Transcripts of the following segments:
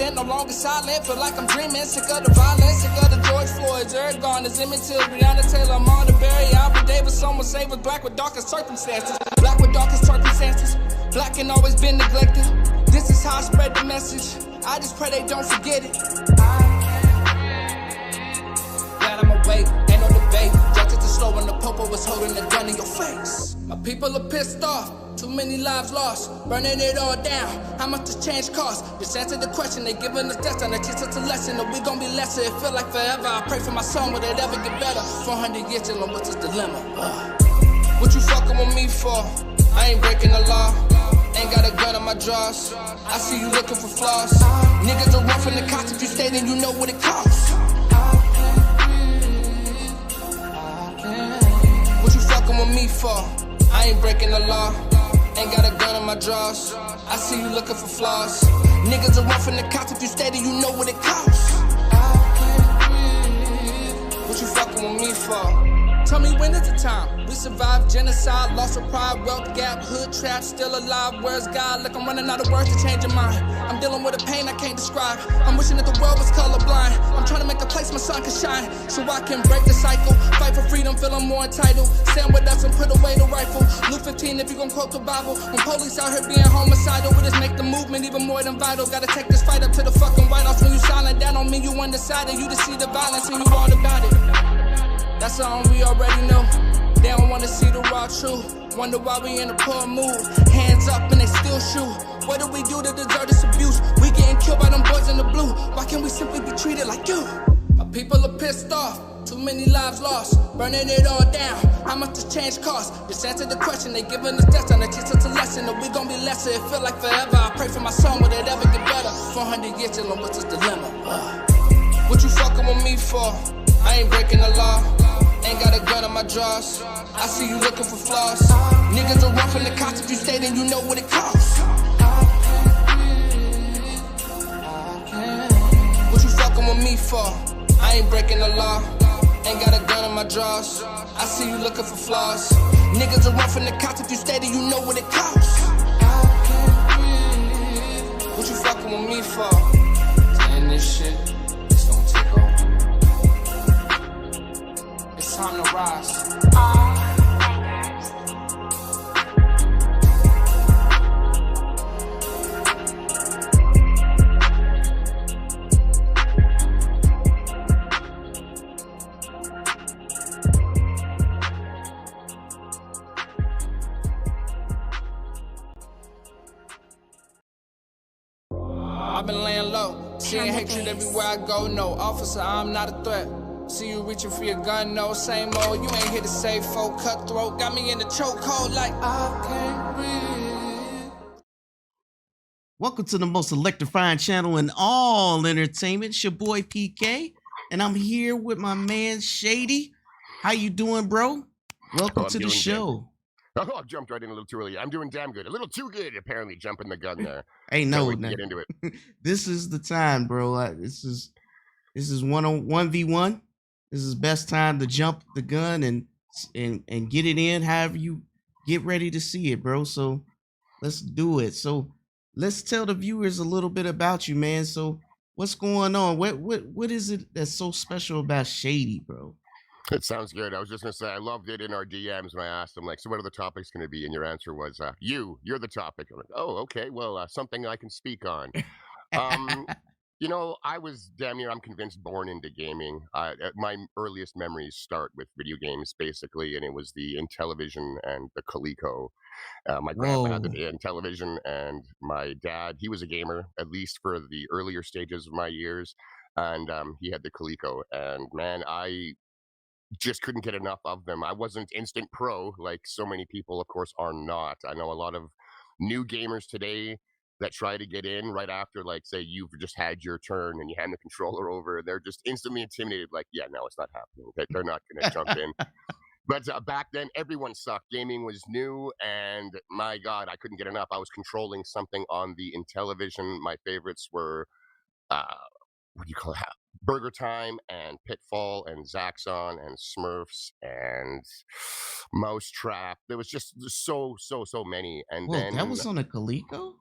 constant, no longer silent. Feel like I'm dreaming, sick of the violence, sick of the George Floyd's. Eric Garner's, Emmett Till, Breonna Taylor, Amanda Berry, Albert Davis. Someone say was black with darkest circumstances. Black with darkest circumstances. Black and always been neglected. This is how I spread the message. I just pray they don't forget it. Glad I'm awake, ain't no debate. Justice is slow when the popo was holding the gun in your face. My people are pissed off. Too many lives lost, burning it all down. How much does change cost? Just answer the question, they giving us death and they teach us a lesson. That we gon' be lesser, it feel like forever. I pray for my son, will it ever get better? 400 years till I'm with this dilemma. What you fucking with me for? I ain't breaking the law. Ain't got a gun in my drawers. I see you looking for flaws. Niggas are run from the cops if you stay, then you know what it costs. What you fucking with me for? I ain't breaking the law. Ain't got a gun in my drawers. I see you looking for flaws. Niggas are run from the cops if you stay, then you know what it costs. What you fucking with me for? Tell me when is the time? We survived genocide, lost of pride, wealth gap, hood trap, still alive. Where's God? Look, I'm running out of words to change your mind. I'm dealing with a pain I can't describe. I'm wishing that the world was colorblind. I'm trying to make a place my sun can shine, so I can break the cycle. Fight for freedom, feeling more entitled. Stand with us and put away the rifle. Luke 15 if you gon' quote the Bible. When police out here being homicidal, we just make the movement even more than vital. Gotta take this fight up to the fucking White House. When you silent, that don't mean you undecided. You just see the violence and you all about it. That's all we already know. They don't wanna see the raw truth. Wonder why we in a poor mood. Hands up and they still shoot. What do we do to deserve this abuse? We getting killed by them boys in the blue. Why can't we simply be treated like you? My people are pissed off. Too many lives lost, burning it all down. How much does change cost? Just answer the question, they giving us death and they teach us a lesson. That we gon' be lesser, it feel like forever. I pray for my son, will it ever get better? 400 years till I'm with this dilemma. What you fucking with me for? I ain't breaking the law. Ain't got a gun in my drawers. I see you looking for flaws. Niggas are run from the cops if you stay, then you know what it costs. What you fucking with me for? I ain't breaking the law. Ain't got a gun in my drawers. I see you looking for flaws. Niggas are run from the cops if you stay, then you know what it costs. What you fucking with me for? To end this shit, it's gonna take over. It's time to rise. I've been laying low, seeing hatred everywhere I go. No, officer, I'm not a threat. See you reaching for your gun, no, same old. You ain't here to save folk, cutthroat. Got me in the chokehold like I can't breathe. Welcome to the most electrifying channel in all entertainment. It's your boy PK, and I'm here with my man Shady. How you doing, bro? Welcome to the show. Oh, I jumped right in a little too early. I'm doing damn good. A little too good, apparently, jumping the gun there. Hey, no, get into it. This is the time, bro. This is 1v1. This is best time to jump the gun and get it in. However you get ready to see it, bro. So let's do it. So let's tell the viewers a little bit about you, man. So what's going on? What is it that's so special about Shady, bro? It sounds good. I was just going to say, I loved it in our DMs when I asked them, like, so what are the topics going to be? And your answer was, you're the topic. I'm like, oh, okay, well, something I can speak on. You know, I was damn near, I'm convinced, born into gaming. My earliest memories start with video games, basically, and it was the Intellivision and the Coleco. My grandpa had the Intellivision, and my dad, he was a gamer, at least for the earlier stages of my years, and he had the Coleco. And, man, I just couldn't get enough of them. I wasn't instant pro like so many people, of course, are not. I know a lot of new gamers today that try to get in right after, like, say, you've just had your turn and you hand the controller over. They're just instantly intimidated, like, yeah, no, it's not happening. They're not going to jump in. But back then, everyone sucked. Gaming was new, and my God, I couldn't get enough. I was controlling something on the Intellivision. My favorites were, what do you call it? Burger Time and Pitfall and Zaxxon and Smurfs and Mousetrap. There was just so many. And then that was on a Coleco?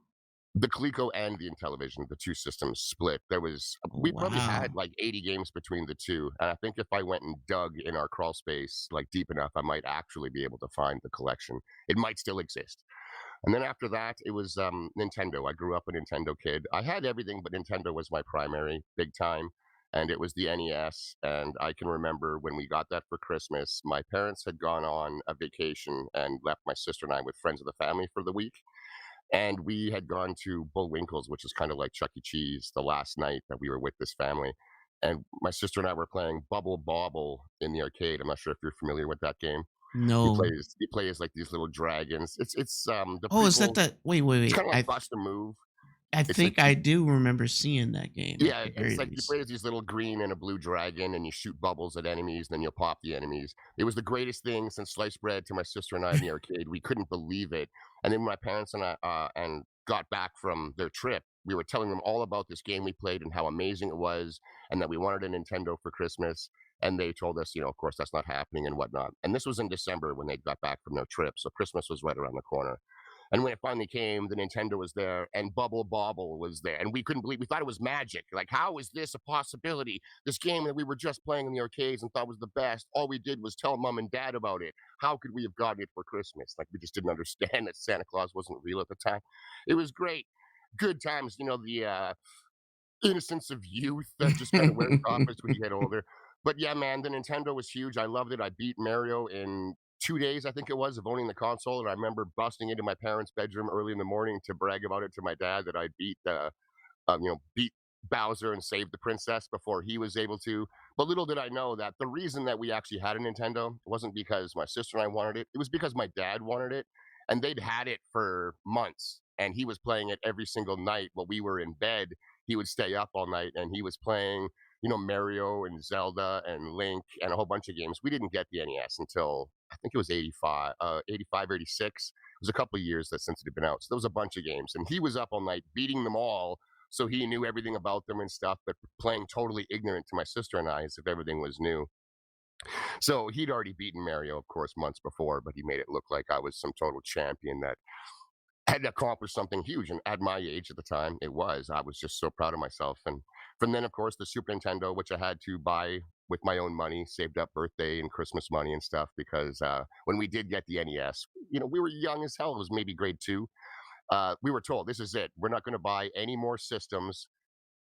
The Coleco and the Intellivision, the two systems split. Oh, We probably had wow. like 80 games between the two. And I think if I went and dug in our crawl space like deep enough, I might actually be able to find the collection. It might still exist. And then after that, it was Nintendo. I grew up a Nintendo kid. I had everything, but Nintendo was my primary, big time. And it was the NES. And I can remember when we got that for Christmas, my parents had gone on a vacation and left my sister and I with friends of the family for the week. And we had gone to Bullwinkle's, which is kind of like Chuck E. Cheese, the last night that we were with this family. And my sister and I were playing Bubble Bobble in the arcade. I'm not sure if you're familiar with that game. No. He plays like these little dragons. It's the Oh, is that prequel. the wait, wait, It's wait. kind of like Bust a Move. I It's like think I do remember seeing that game at yeah, the it's very like you least. play as these little green and a blue dragon, and you shoot bubbles at enemies, and then you'll pop the enemies. It was the greatest thing since sliced bread to my sister and I in the arcade. We couldn't believe it. And then when my parents and I and got back from their trip, we were telling them all about this game we played and how amazing it was, and that we wanted a Nintendo for Christmas. And they told us, of course, that's not happening and whatnot. And this was in December when they got back from their trip, so Christmas was right around the corner. And when it finally came, the Nintendo was there and Bubble Bobble was there. And we couldn't believe, we thought it was magic. Like, how is this a possibility? This game that we were just playing in the arcades and thought was the best, all we did was tell mom and dad about it. How could we have gotten it for Christmas? Like, we just didn't understand that Santa Claus wasn't real at the time. It was great. Good times, the innocence of youth that just kind of wears off as we get older. But yeah, man, the Nintendo was huge. I loved it. I beat Mario in 2 days, I think it was, of owning the console. And I remember busting into my parents' bedroom early in the morning to brag about it to my dad that I beat Bowser and saved the princess before he was able to. But little did I know that the reason that we actually had a Nintendo wasn't because my sister and I wanted it. It was because my dad wanted it, and they'd had it for months. And he was playing it every single night while we were in bed. He would stay up all night, and he was playing, Mario and Zelda and Link and a whole bunch of games. We didn't get the NES until I think it was 85, 85, 86. It was a couple of years that since it had been out. So there was a bunch of games, and he was up all night beating them all, so he knew everything about them and stuff, but playing totally ignorant to my sister and I as if everything was new. So he'd already beaten Mario, of course, months before, but he made it look like I was some total champion that had accomplished something huge. And at my age at the time, it was. I was just so proud of myself. And from then, of course, the Super Nintendo, which I had to buy with my own money, saved up birthday and Christmas money and stuff, because when we did get the NES, we were young as hell. It was maybe grade two. We were told this is it. We're not going to buy any more systems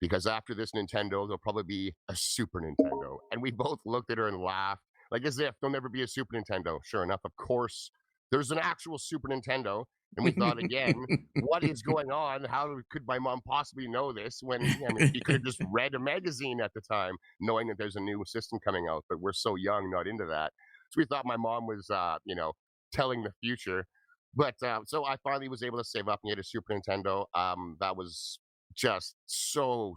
because after this Nintendo, there'll probably be a Super Nintendo. And we both looked at her and laughed, like as if there'll never be a Super Nintendo. Sure enough, of course, there's an actual Super Nintendo. And we thought again, what is going on? How could my mom possibly know this when, I mean, she could have just read a magazine at the time, knowing that there's a new system coming out, but we're so young, not into that. So we thought my mom was, telling the future. But so I finally was able to save up and get a Super Nintendo. That was just so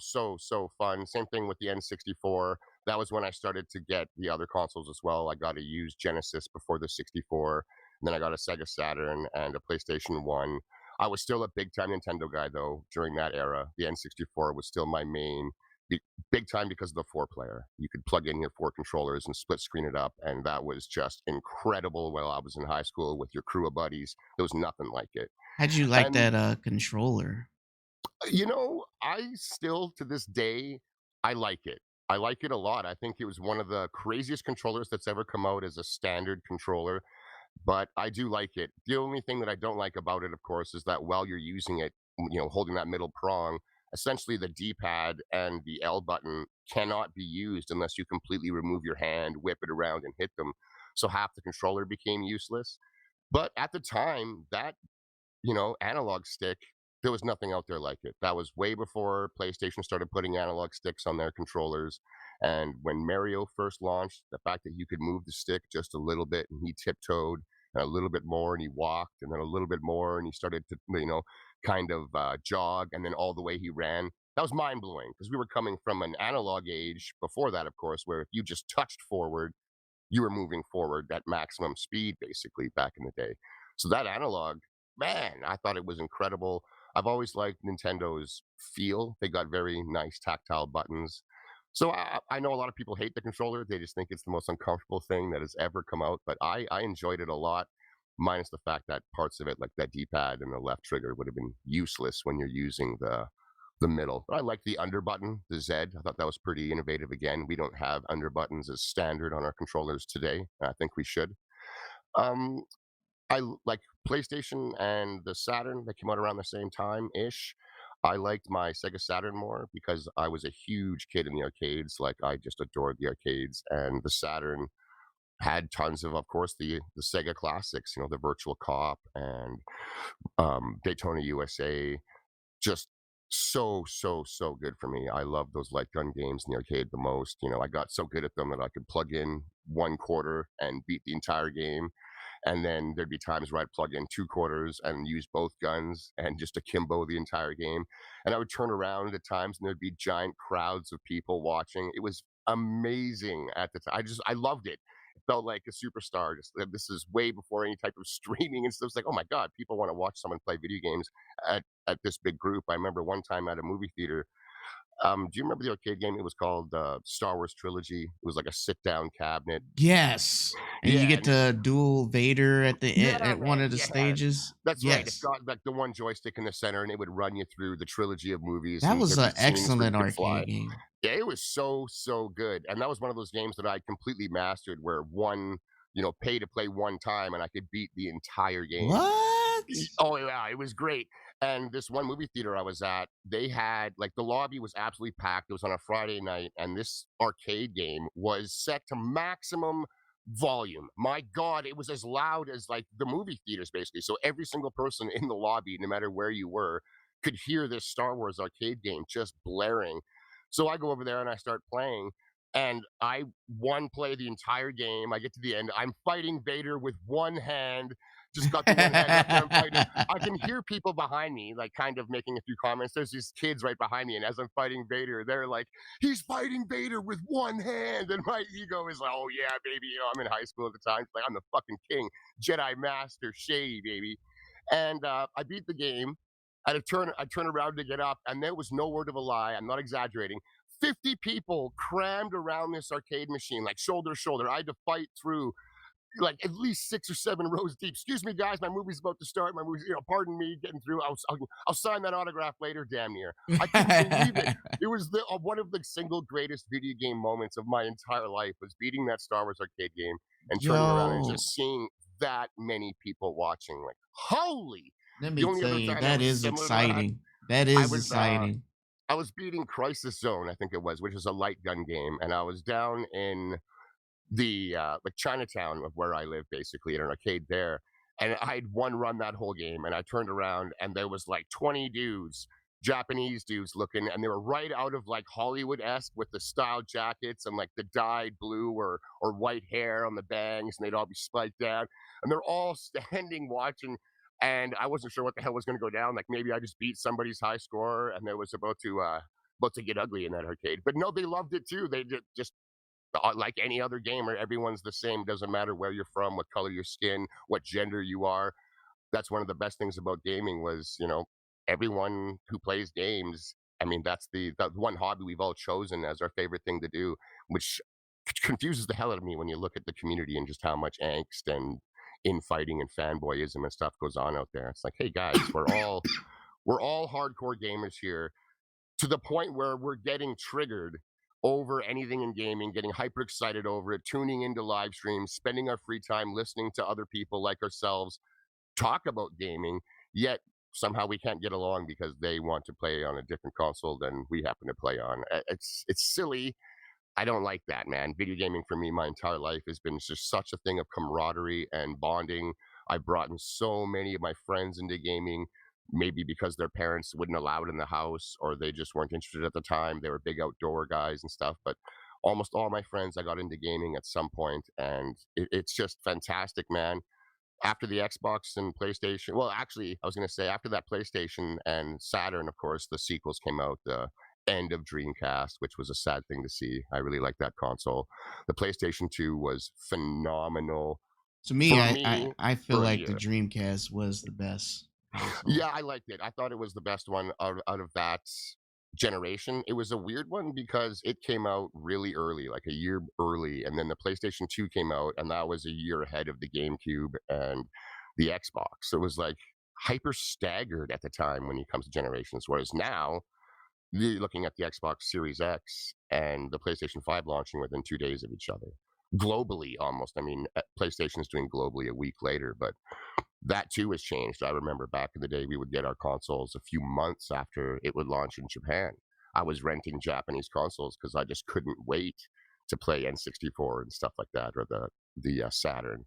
fun. Same thing with the N64. That was when I started to get the other consoles as well. I got a used Genesis before the 64, and then I got a Sega Saturn and a PlayStation 1. I was still a big time Nintendo guy though during that era. The N64 was still my main be- big time because of the four player. You could plug in your four controllers and split screen it up, and that was just incredible while I was in high school with your crew of buddies. There was nothing like it. How'd you like And that controller? I still to this day, I like it. I like it a lot. I think it was one of the craziest controllers that's ever come out as a standard controller, but I do like it. The only thing that I don't like about it, of course, is that while you're using it, holding that middle prong, essentially the D-pad and the L button cannot be used unless you completely remove your hand, whip it around, and hit them. So half the controller became useless. But at the time, that analog stick, there was nothing out there like it. That was way before PlayStation started putting analog sticks on their controllers. And when Mario first launched, the fact that you could move the stick just a little bit and he tiptoed and a little bit more and he walked and then a little bit more and he started to, kind of jog and then all the way he ran. That was mind blowing because we were coming from an analog age before that, of course, where if you just touched forward, you were moving forward at maximum speed basically back in the day. So that analog, man, I thought it was incredible. I've always liked Nintendo's feel. They got very nice tactile buttons. So I know a lot of people hate the controller. They just think it's the most uncomfortable thing that has ever come out. But I enjoyed it a lot. minus the fact that parts of it, like that D-pad and the left trigger, would have been useless when you're using the middle. But I like the under button, the Z. I thought that was pretty innovative. Again, we don't have under buttons as standard on our controllers today. I think we should. Um, like PlayStation and the Saturn that came out around the same time ish. I liked my Sega Saturn more because I was a huge kid in the arcades. Like I just adored the arcades, and the Saturn had tons of course, the Sega classics. The Virtual Cop and Daytona USA. Just so good for me. I love those light gun games in the arcade the most. I got so good at them that I could plug in 1/4 and beat the entire game. And then there'd be times where I'd plug in 2/4 and use both guns and just akimbo the entire game. And I would turn around at times and there'd be giant crowds of people watching. It was amazing at the time. I loved it. It felt like a superstar. This is way before any type of streaming and stuff. It's like, oh my God, people want to watch someone play video games at this big group. I remember one time at a movie theater. Do you remember the arcade game? It was called Star Wars Trilogy. It was like a sit-down cabinet. Yes. And you Yeah, get to duel Vader at the yeah, at one man, of the yeah. stages. That's right. It's Yes. got like the one joystick in the center, and it would run you through the trilogy of movies, That and was there'd an be scenes where you excellent could fly. arcade game. Yeah, it was so good, and that was one of those games that I completely mastered, where pay to play one time, and I could beat the entire game. What? Oh yeah, it was great. And this one movie theater I was at, they had like the lobby was absolutely packed. It was on a Friday night, and this arcade game was set to maximum volume. My God, it was as loud as like the movie theaters, basically. So every single person in the lobby, no matter where you were, could hear this Star Wars arcade game just blaring. So I go over there and I start playing, and I play the entire game. I get to the end. I'm fighting Vader with one hand. Just got the one hand up there. I'm fighting. I can hear people behind me, like kind of making a few comments. There's these kids right behind me, and as I'm fighting Vader, they're like, "He's fighting Vader with one hand," and my ego is like, "Oh yeah, baby." I'm in high school at the time. It's like I'm the fucking king, Jedi Master, Shady, baby. And I beat the game. I turn around to get up, and there was no word of a lie. I'm not exaggerating. 50 people crammed around this arcade machine, like shoulder to shoulder. I had to fight through like at least 6 or 7 rows deep. Excuse me, guys, my movie's about to start. My movie's, pardon me, getting through. I'll sign that autograph later. Damn near. I couldn't believe it. It was one of the single greatest video game moments of my entire life was beating that Star Wars arcade game and turning around and Yo, just seeing that many people watching. Like, holy! let The me only tell other you, time that that was is similar to that, exciting. That I is was exciting. I was beating Crisis Zone, I think it was, which is a light gun game, and I was down in the like Chinatown of where I live, basically, at an arcade there. And I had one run that whole game, and I turned around, and there was like 20 dudes, Japanese dudes looking, and they were right out of like Hollywood-esque with the style jackets and like the dyed blue or white hair on the bangs, and they'd all be spiked down, and they're all standing watching. And I wasn't sure what the hell was going to go down. Like maybe I just beat somebody's high score, and there was about to get ugly in that arcade. But no, they loved it too. They just like any other gamer, everyone's the same. Doesn't matter where you're from, what color your skin, what gender you are. That's one of the best things about gaming was, everyone who plays games. I mean, that's the one hobby we've all chosen as our favorite thing to do, which confuses the hell out of me when you look at the community and just how much angst and infighting and fanboyism and stuff goes on out there. It's like, hey guys, we're all hardcore gamers here to the point where we're getting triggered over anything in gaming, getting hyper excited over it, tuning into live streams, spending our free time listening to other people like ourselves talk about gaming, yet somehow we can't get along because they want to play on a different console than we happen to play on. It's silly. I don't like that, man. Video gaming for me, my entire life has been just such a thing of camaraderie and bonding. I brought in so many of my friends into gaming, maybe because their parents wouldn't allow it in the house or they just weren't interested at the time. They were big outdoor guys and stuff, but almost all my friends I got into gaming at some point, and it's just fantastic, man. After the Xbox and PlayStation, well, actually, I was going to say after that PlayStation and Saturn, of course, the sequels came out. The end of Dreamcast, which was a sad thing to see. I really liked that console. The PlayStation 2 was phenomenal To me, for I feel for a like the year. Dreamcast was the best console. Yeah, I liked it. I thought it was the best one out of that generation. It was a weird one because it came out really early, like a year early, and then the PlayStation 2 came out, and that was a year ahead of the GameCube. And the Xbox. It was like hyper staggered at the time when it comes to generations. Whereas now, you're looking at the Xbox Series X and the PlayStation 5 launching within 2 days of each other. Globally, almost. I mean, PlayStation is doing globally a week later, but that too has changed. I remember back in the day, we would get our consoles a few months after it would launch in Japan. I was renting Japanese consoles because I just couldn't wait to play N64 and stuff like that, or the Saturn.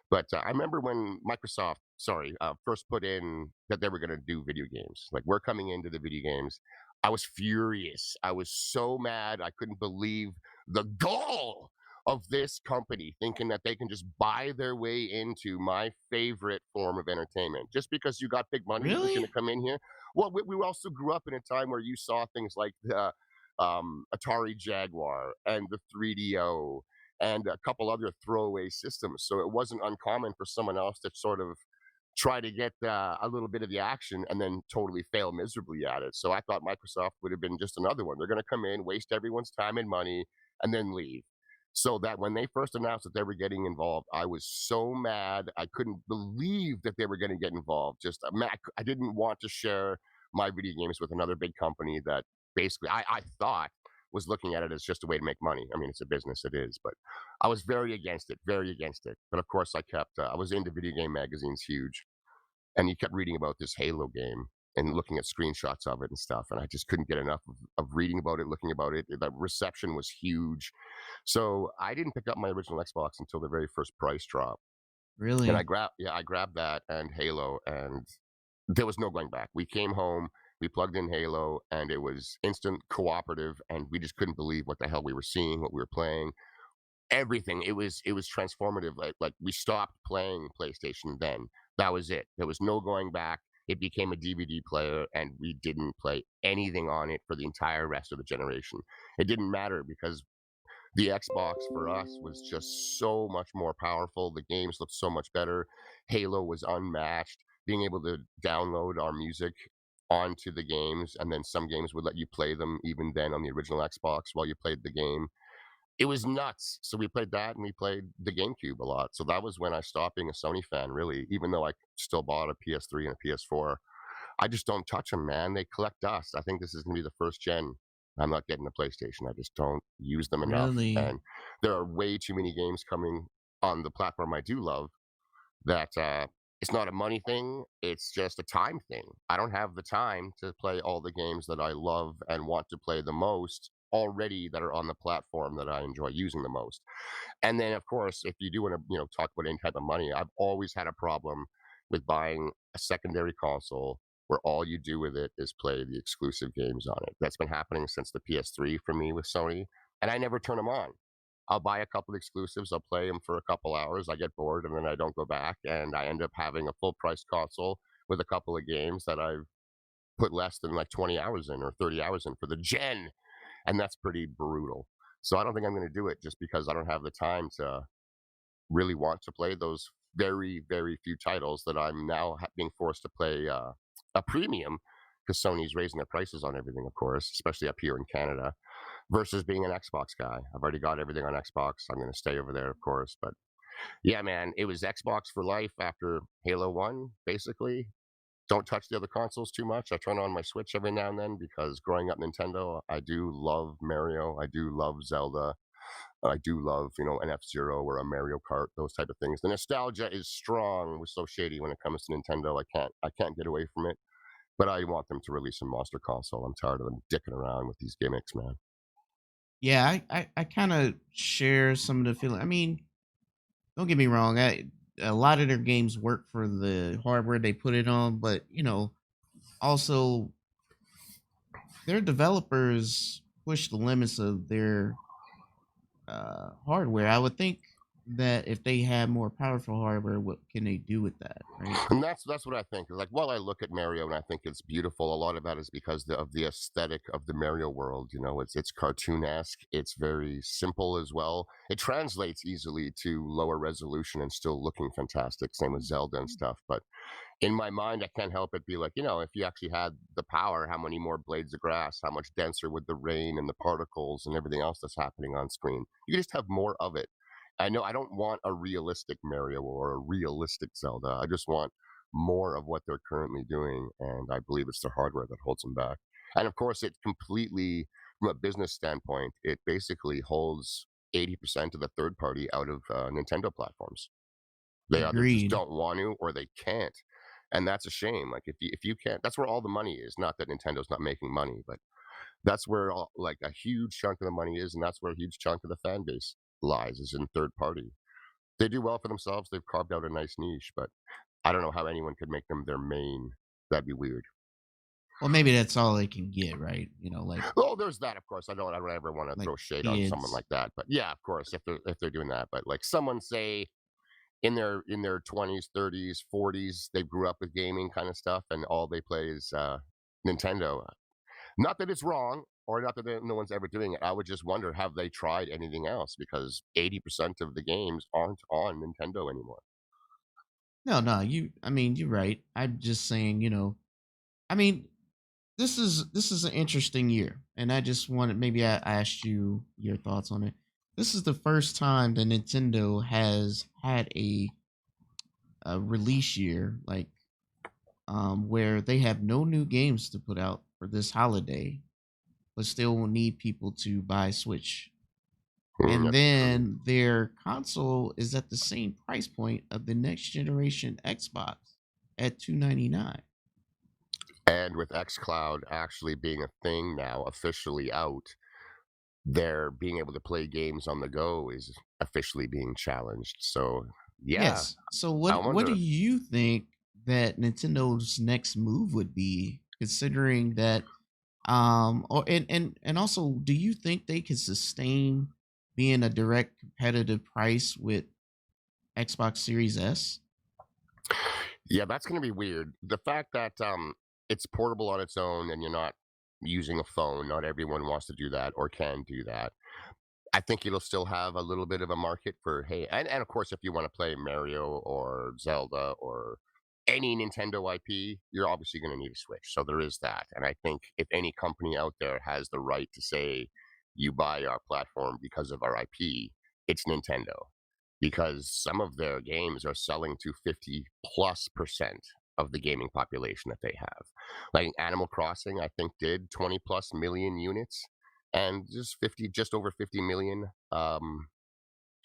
But I remember when Microsoft, first put in that they were going to do video games. Like, we're coming into the video games. I was furious. I was so mad. I couldn't believe the gall of this company thinking that they can just buy their way into my favorite form of entertainment just because you got big money that was going Really? to come in here. Well, we also grew up in a time where you saw things like the Atari Jaguar and the 3DO and a couple other throwaway systems. So it wasn't uncommon for someone else to sort of try to get a little bit of the action and then totally fail miserably at it. So I thought Microsoft would have been just another one. They're going to come in, waste everyone's time and money, and then leave. So that when they first announced that they were getting involved, I was so mad. I couldn't believe that they were going to get involved. Just I didn't want to share my video games with another big company that basically I thought was looking at it as just a way to make money. I mean, it's a business, it is, but I was very against it, very against it. But of course, I was into video game magazines huge, and you kept reading about this Halo game and looking at screenshots of it and stuff. And I just couldn't get enough of reading about it, looking about it. The reception was huge. So I didn't pick up my original Xbox until the very first price drop. And Really? I grabbed that and Halo, and there was no going back. We came home, we plugged in Halo, and it was instant cooperative, and we just couldn't believe what the hell we were seeing, what we were playing, everything. It was transformative. Like we stopped playing PlayStation then. That was it. There was no going back. It became a DVD player, and we didn't play anything on it for the entire rest of the generation. It didn't matter because the Xbox for us was just so much more powerful. The games looked so much better. Halo was unmatched. Being able to download our music onto the games, and then some games would let you play them even then on the original Xbox while you played the game. It was nuts. So we played that, and we played the GameCube a lot. So that was when I stopped being a Sony fan, really, even though I still bought a PS3 and a PS4. I just don't touch them, man. They collect dust. I think this is going to be the first gen. I'm not getting a PlayStation. I just don't use them enough. Really? And there are way too many games coming on the platform I do love that it's not a money thing. It's just a time thing. I don't have the time to play all the games that I love and want to play the most already that are on the platform that I enjoy using the most. And then, of course, if you do want to, talk about any type of money, I've always had a problem with buying a secondary console where all you do with it is play the exclusive games on it. That's been happening since the PS3 for me with Sony, and I never turn them on. I'll buy a couple exclusives, I'll play them for a couple hours, I get bored, and then I don't go back, and I end up having a full price console with a couple of games that I've put less than like 20 hours in or 30 hours in for the gen, and that's pretty brutal. So I don't think I'm going to do it just because I don't have the time to really want to play those very, very few titles that I'm now being forced to play a premium because Sony's raising their prices on everything, of course, especially up here in Canada, versus being an Xbox guy. I've already got everything on Xbox. I'm going to stay over there, of course. But yeah, man, it was Xbox for life after Halo 1, basically. Don't touch the other consoles too much. I turn on my Switch every now and then because growing up Nintendo, I do love Mario. I do love Zelda. I do love, an F-Zero or a Mario Kart, those type of things. The nostalgia is strong with So Shady when it comes to Nintendo. I can't get away from it. But I want them to release a monster console. I'm tired of them dicking around with these gimmicks, man. Yeah, I kind of share some of the feeling. I mean, don't get me wrong. A lot of their games work for the hardware they put it on, but also their developers push the limits of their hardware. I would think that if they had more powerful hardware, what can they do with that, right? And that's what I think. Like, while I look at Mario and I think it's beautiful, a lot of that is because of the aesthetic of the Mario world. It's cartoon-esque. It's very simple as well. It translates easily to lower resolution and still looking fantastic. Same with Zelda and stuff. But in my mind, I can't help but be like, if you actually had the power, how many more blades of grass, how much denser would the rain and the particles and everything else that's happening on screen? You could just have more of it. I know I don't want a realistic Mario or a realistic Zelda. I just want more of what they're currently doing, and I believe it's the hardware that holds them back. And of course, it completely, from a business standpoint, it basically holds 80% of the third party out of Nintendo platforms. They either just Agreed. don't want to or they can't. And that's a shame. Like if you can't, that's where all the money is. Not that Nintendo's not making money, but that's where all, like a huge chunk of the money is, and that's where a huge chunk of the fan base lies, is in third party. They do well for themselves. They've carved out a nice niche, but I don't know how anyone could make them their main. That'd be weird. Well, maybe that's all they can get, right? Like Oh, there's that, of course. I don't ever want to like throw shade on someone kids. like that, but yeah, of course, if they're doing that, but like someone say in their 20s, 30s, 40s, they grew up with gaming kind of stuff, and all they play is Nintendo. Not that it's wrong, or not that no one's ever doing it. I would just wonder, have they tried anything else? Because 80% of the games aren't on Nintendo anymore. No, no, I mean, you're right. I'm just saying, I mean, this is an interesting year, and I just wanted maybe I asked you your thoughts on it. This is the first time that Nintendo has had a release year where they have no new games to put out for this holiday, but still will need people to buy Switch. And That's true. then their console is at the same price point of the next generation Xbox at $299. And with xCloud actually being a thing now, officially out, their being able to play games on the go is officially being challenged. So, yeah, Yes. So I what do wonder. you think that Nintendo's next move would be, considering that or and also, do you think they can sustain being a direct competitive price with Xbox Series S? Yeah, that's going to be weird. The fact that it's portable on its own and you're not using a phone, not everyone wants to do that or can do that. I think it'll still have a little bit of a market for, hey, and of course, if you want to play Mario or Zelda or any Nintendo IP, you're obviously going to need a Switch. So there is that. And I think if any company out there has the right to say, you buy our platform because of our IP, it's Nintendo. Because some of their games are selling to 50+% of the gaming population that they have. Like Animal Crossing, I think did 20 plus million units and just over 50 million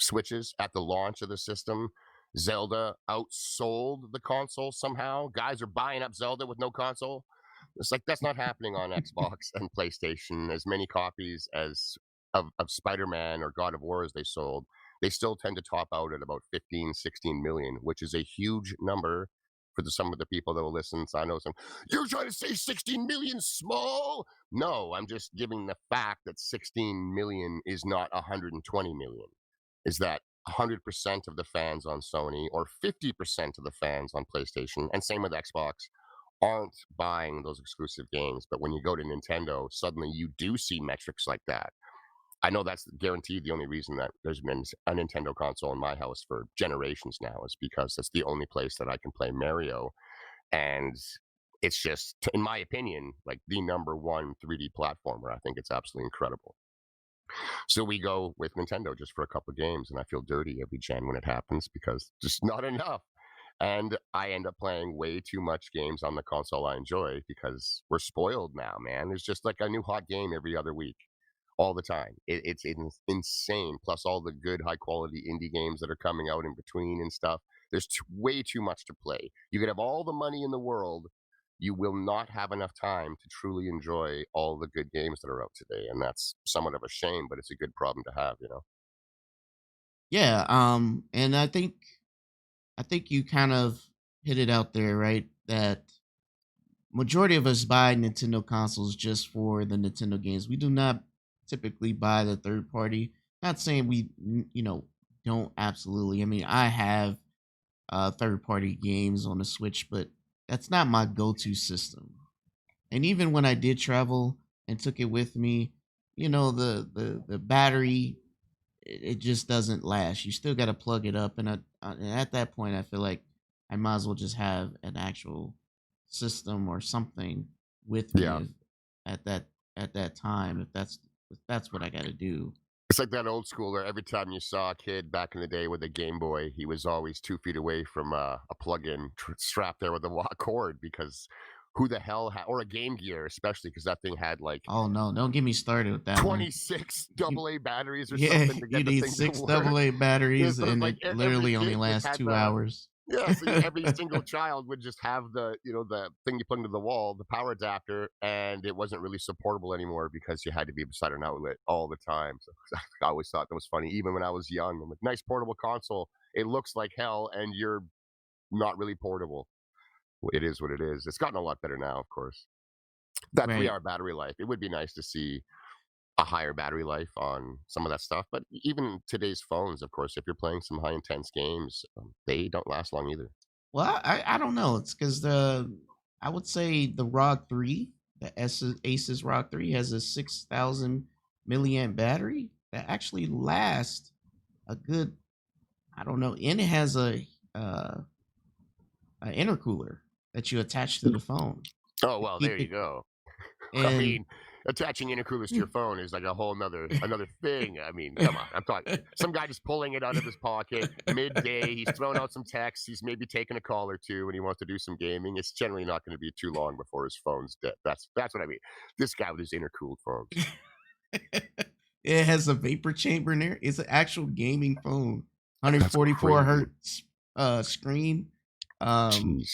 Switches at the launch of the system. Zelda outsold the console somehow. Guys are buying up Zelda with no console. It's like that's not happening on Xbox and PlayStation. As many copies as of Spider-Man or God of War as they sold, they still tend to top out at about 15, 16 million, which is a huge number for some of the people that will listen. So I know some, you're trying to say 16 million small? No, I'm just giving the fact that 16 million is not 120 million. Is that 100% of the fans on Sony or 50% of the fans on PlayStation, and same with Xbox, aren't buying those exclusive games. But when you go to Nintendo, suddenly you do see metrics like that. I know that's guaranteed the only reason that there's been a Nintendo console in my house for generations now is because that's the only place that I can play Mario. And it's just, in my opinion, like the number one 3D platformer. I think it's absolutely incredible. So we go with Nintendo just for a couple of games, and I feel dirty every gen when it happens because just not enough. And I end up playing way too much games on the console I enjoy because we're spoiled now, man. There's just like a new hot game every other week, all the time. It's insane. Plus all the good, high quality indie games that are coming out in between and stuff. There's way too much to play. You could have all the money in the world. You will not have enough time to truly enjoy all the good games that are out today. And that's somewhat of a shame, but it's a good problem to have, you know? Yeah, and I think you kind of hit it out there, right? That majority of us buy Nintendo consoles just for the Nintendo games. We do not typically buy the third party. Not saying we, don't absolutely. I mean, I have third party games on the Switch, but that's not my go to system. And even when I did travel and took it with me, the battery, it just doesn't last. You still got to plug it up, and at that point, I feel like I might as well just have an actual system or something with me Yeah. at that time if that's what I got to do. It's like that old schooler. Every time you saw a kid back in the day with a Game Boy, he was always 2 feet away from a plug-in strapped there with a cord, because who the hell or a Game Gear, especially because that thing had like Oh no, don't get me started with that one. 26 You, AA batteries or yeah, something to you get the need thing to 6 work. AA batteries, So it's and like it every literally only kid just lasts had 2 the hours. yeah, so every single child would just have the the thing you put into the wall, the power adapter, and it wasn't really supportable anymore because you had to be beside an outlet all the time. So I always thought that was funny, even when I was young. I'm like, nice portable console. It looks like hell, and you're not really portable. Well, it is what it is. It's gotten a lot better now, of course. That Right. 3 hour battery life. It would be nice to see a higher battery life on some of that stuff. But even today's phones, of course, if you're playing some high intense games, they don't last long either. Well, I don't know. It's because I would say the ROG 3, the Asus ROG 3 has a 6,000 milliamp battery that actually lasts a good, I don't know, and it has uh, a intercooler that you attach to the phone Oh to well, there keep you it. go. I And mean, attaching intercoolers to your phone is like a whole another thing. I mean, come on. I'm talking some guy just pulling it out of his pocket midday. He's throwing out some texts. He's maybe taking a call or two, and he wants to do some gaming. It's generally not going to be too long before his phone's dead. That's what I mean. This guy with his intercooled phones. it has a vapor chamber in there. It's an actual gaming phone, That's 144 crazy. hertz screen. Um, Jeez.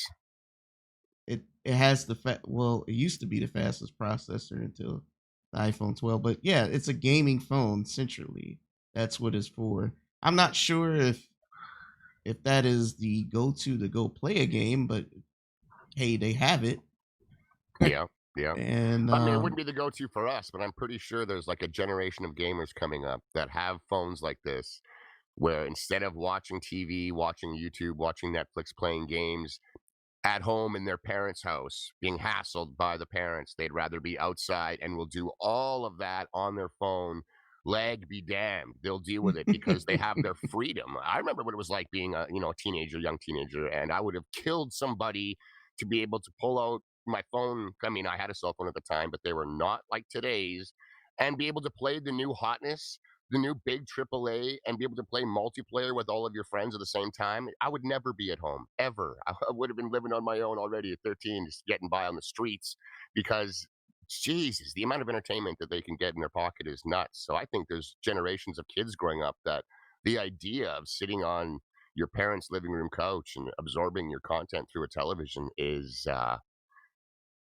it has well, it used to be the fastest processor until the iPhone 12, but yeah, it's a gaming phone centrally. That's what it's for. I'm not sure if that is the go-to to go play a game, but hey, they have it. Yeah, yeah. And I mean, it wouldn't be the go-to for us, but I'm pretty sure there's like a generation of gamers coming up that have phones like this, where instead of watching TV, watching YouTube, watching Netflix, playing games, at home in their parents' house, being hassled by the parents. They'd rather be outside and will do all of that on their phone. Leg be damned. They'll deal with it because they have their freedom. I remember what it was like being a teenager, young teenager, and I would have killed somebody to be able to pull out my phone. I mean, I had a cell phone at the time, but they were not like today's, and be able to play the new hotness, the new big AAA, and be able to play multiplayer with all of your friends at the same time. I would never be at home ever. I would have been living on my own already at 13, just getting by on the streets, because Jesus, the amount of entertainment that they can get in their pocket is nuts. So I think there's generations of kids growing up that the idea of sitting on your parents' living room couch and absorbing your content through a television is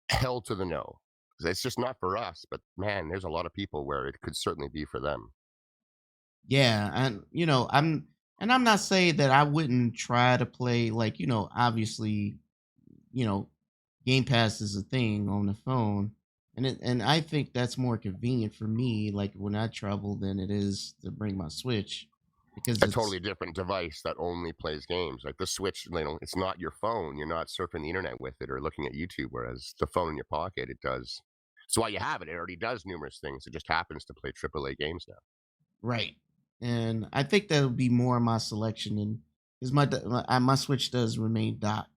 hell to the no. It's just not for us, but man, there's a lot of people where it could certainly be for them. yeah, and I'm not saying that I wouldn't try to play, like, obviously, you know, Game Pass is a thing on the phone, and I think that's more convenient for me, like when I travel, than it is to bring my Switch because A it's totally different device that only plays games. Like the Switch, it's not your phone. You're not surfing the internet with it or looking at YouTube, whereas the phone in your pocket, it does. So while you have it, it already does numerous things. It just happens to play AAA games now. right, and I think that would be more of my selection, and because my Switch does remain docked.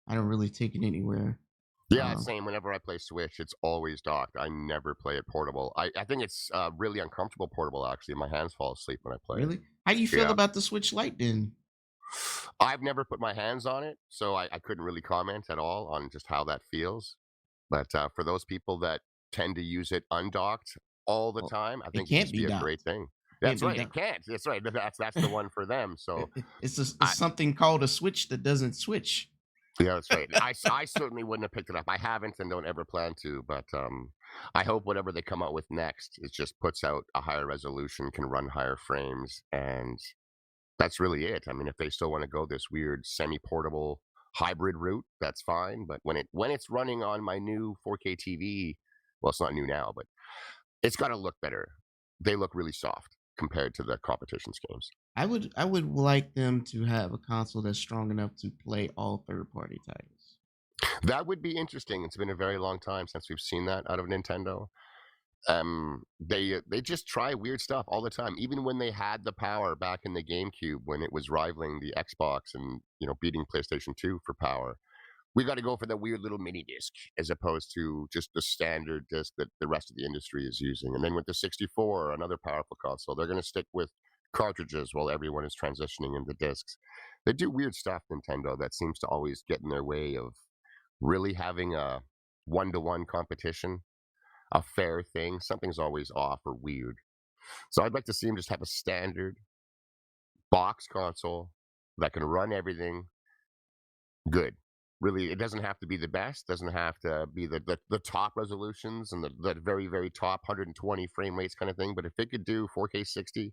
I don't really take it anywhere. Yeah, Um, same. Whenever I play Switch, it's always docked. I never play it portable. I think it's really uncomfortable portable, actually. My hands fall asleep when I play it. really, how do you feel Yeah. about the Switch Lite then? I've never put my hands on it, so I couldn't really comment at all on just how that feels. But for those people that tend to use it undocked all the Well, time, I it think it'd can't just be be a great docked. thing. Can't That's be right. It docked. can't. That's right. That's the one for them. So It's I, something called a Switch that doesn't switch. yeah, that's right. I certainly wouldn't have picked it up. I haven't and don't ever plan to. But I hope whatever they come out with next, it just puts out a higher resolution, can run higher frames, and that's really it. I mean, if they still want to go this weird semi-portable hybrid route, that's fine. But when it's running on my new 4K TV, well, it's not new now, but it's got to look better. They look really soft compared to the competition's games. I would like them to have a console that's strong enough to play all third party titles. That would be interesting. It's been a very long time since we've seen that out of Nintendo. They just try weird stuff all the time. Even when they had the power back in the GameCube, when it was rivaling the Xbox and beating PlayStation 2 for power, we got to go for the weird little mini disc as opposed to just the standard disc that the rest of the industry is using. And then with the 64, another powerful console, they're going to stick with cartridges while everyone is transitioning into discs. They do weird stuff, Nintendo, that seems to always get in their way of really having a one-to-one competition, a fair thing. Something's always off or weird. So I'd like to see them just have a standard box console that can run everything good. Really, it doesn't have to be the best, doesn't have to be the top resolutions and the very, very top 120 frame rates kind of thing. But if it could do 4K 60,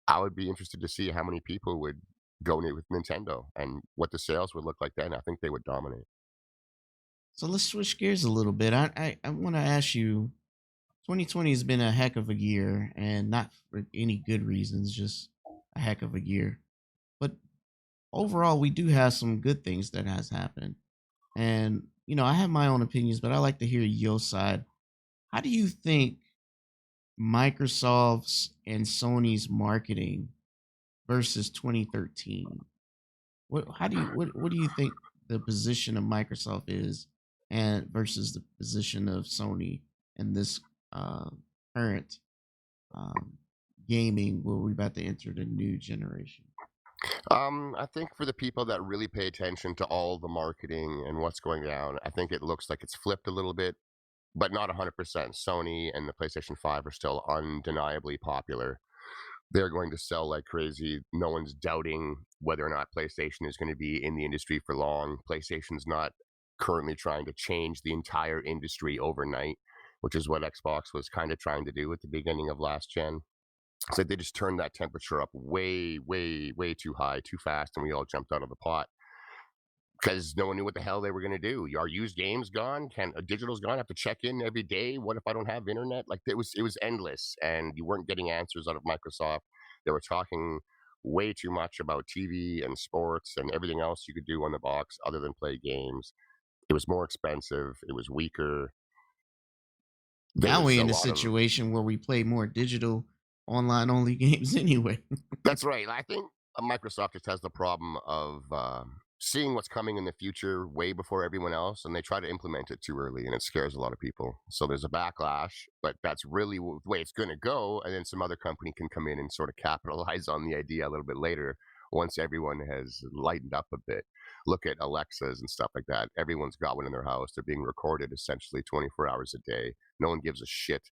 I would be interested to see how many people would go with Nintendo and what the sales would look like then. I think they would dominate. So let's switch gears a little bit. I want to ask you, 2020 has been a heck of a year, and not for any good reasons, just a heck of a year. But overall, we do have some good things that has happened. And, I have my own opinions, but I like to hear your side. How do you think Microsoft's and Sony's marketing versus 2013? What do you think the position of Microsoft is and versus the position of Sony in this uh, current um, gaming where we're about to enter the new generation? I think for the people that really pay attention to all the marketing and what's going down, I think it looks like it's flipped a little bit, but not 100%. Sony and the PlayStation 5 are still undeniably popular. They're going to sell like crazy. No one's doubting whether or not PlayStation is going to be in the industry for long. PlayStation's not currently trying to change the entire industry overnight, which is what Xbox was kind of trying to do at the beginning of last gen. So they just turned that temperature up way, way, way too high, too fast, and we all jumped out of the pot because no one knew what the hell they were going to do. Are used games gone? Can digital's gone? I have to check in every day. What if I don't have internet? Like it was endless, and you weren't getting answers out of Microsoft. They were talking way too much about TV and sports and everything else you could do on the box other than play games. It was more expensive. It was weaker. There Now was we're a in a lot of situation where we play more digital online only games anyway. That's right. I think Microsoft just has the problem of seeing what's coming in the future way before everyone else, and they try to implement it too early, and it scares a lot of people. So there's a backlash, but that's really the way it's going to go. And then some other company can come in and sort of capitalize on the idea a little bit later once everyone has lightened up a bit. Look at Alexas and stuff like that. Everyone's got one in their house. They're being recorded essentially 24 hours a day. No one gives a shit.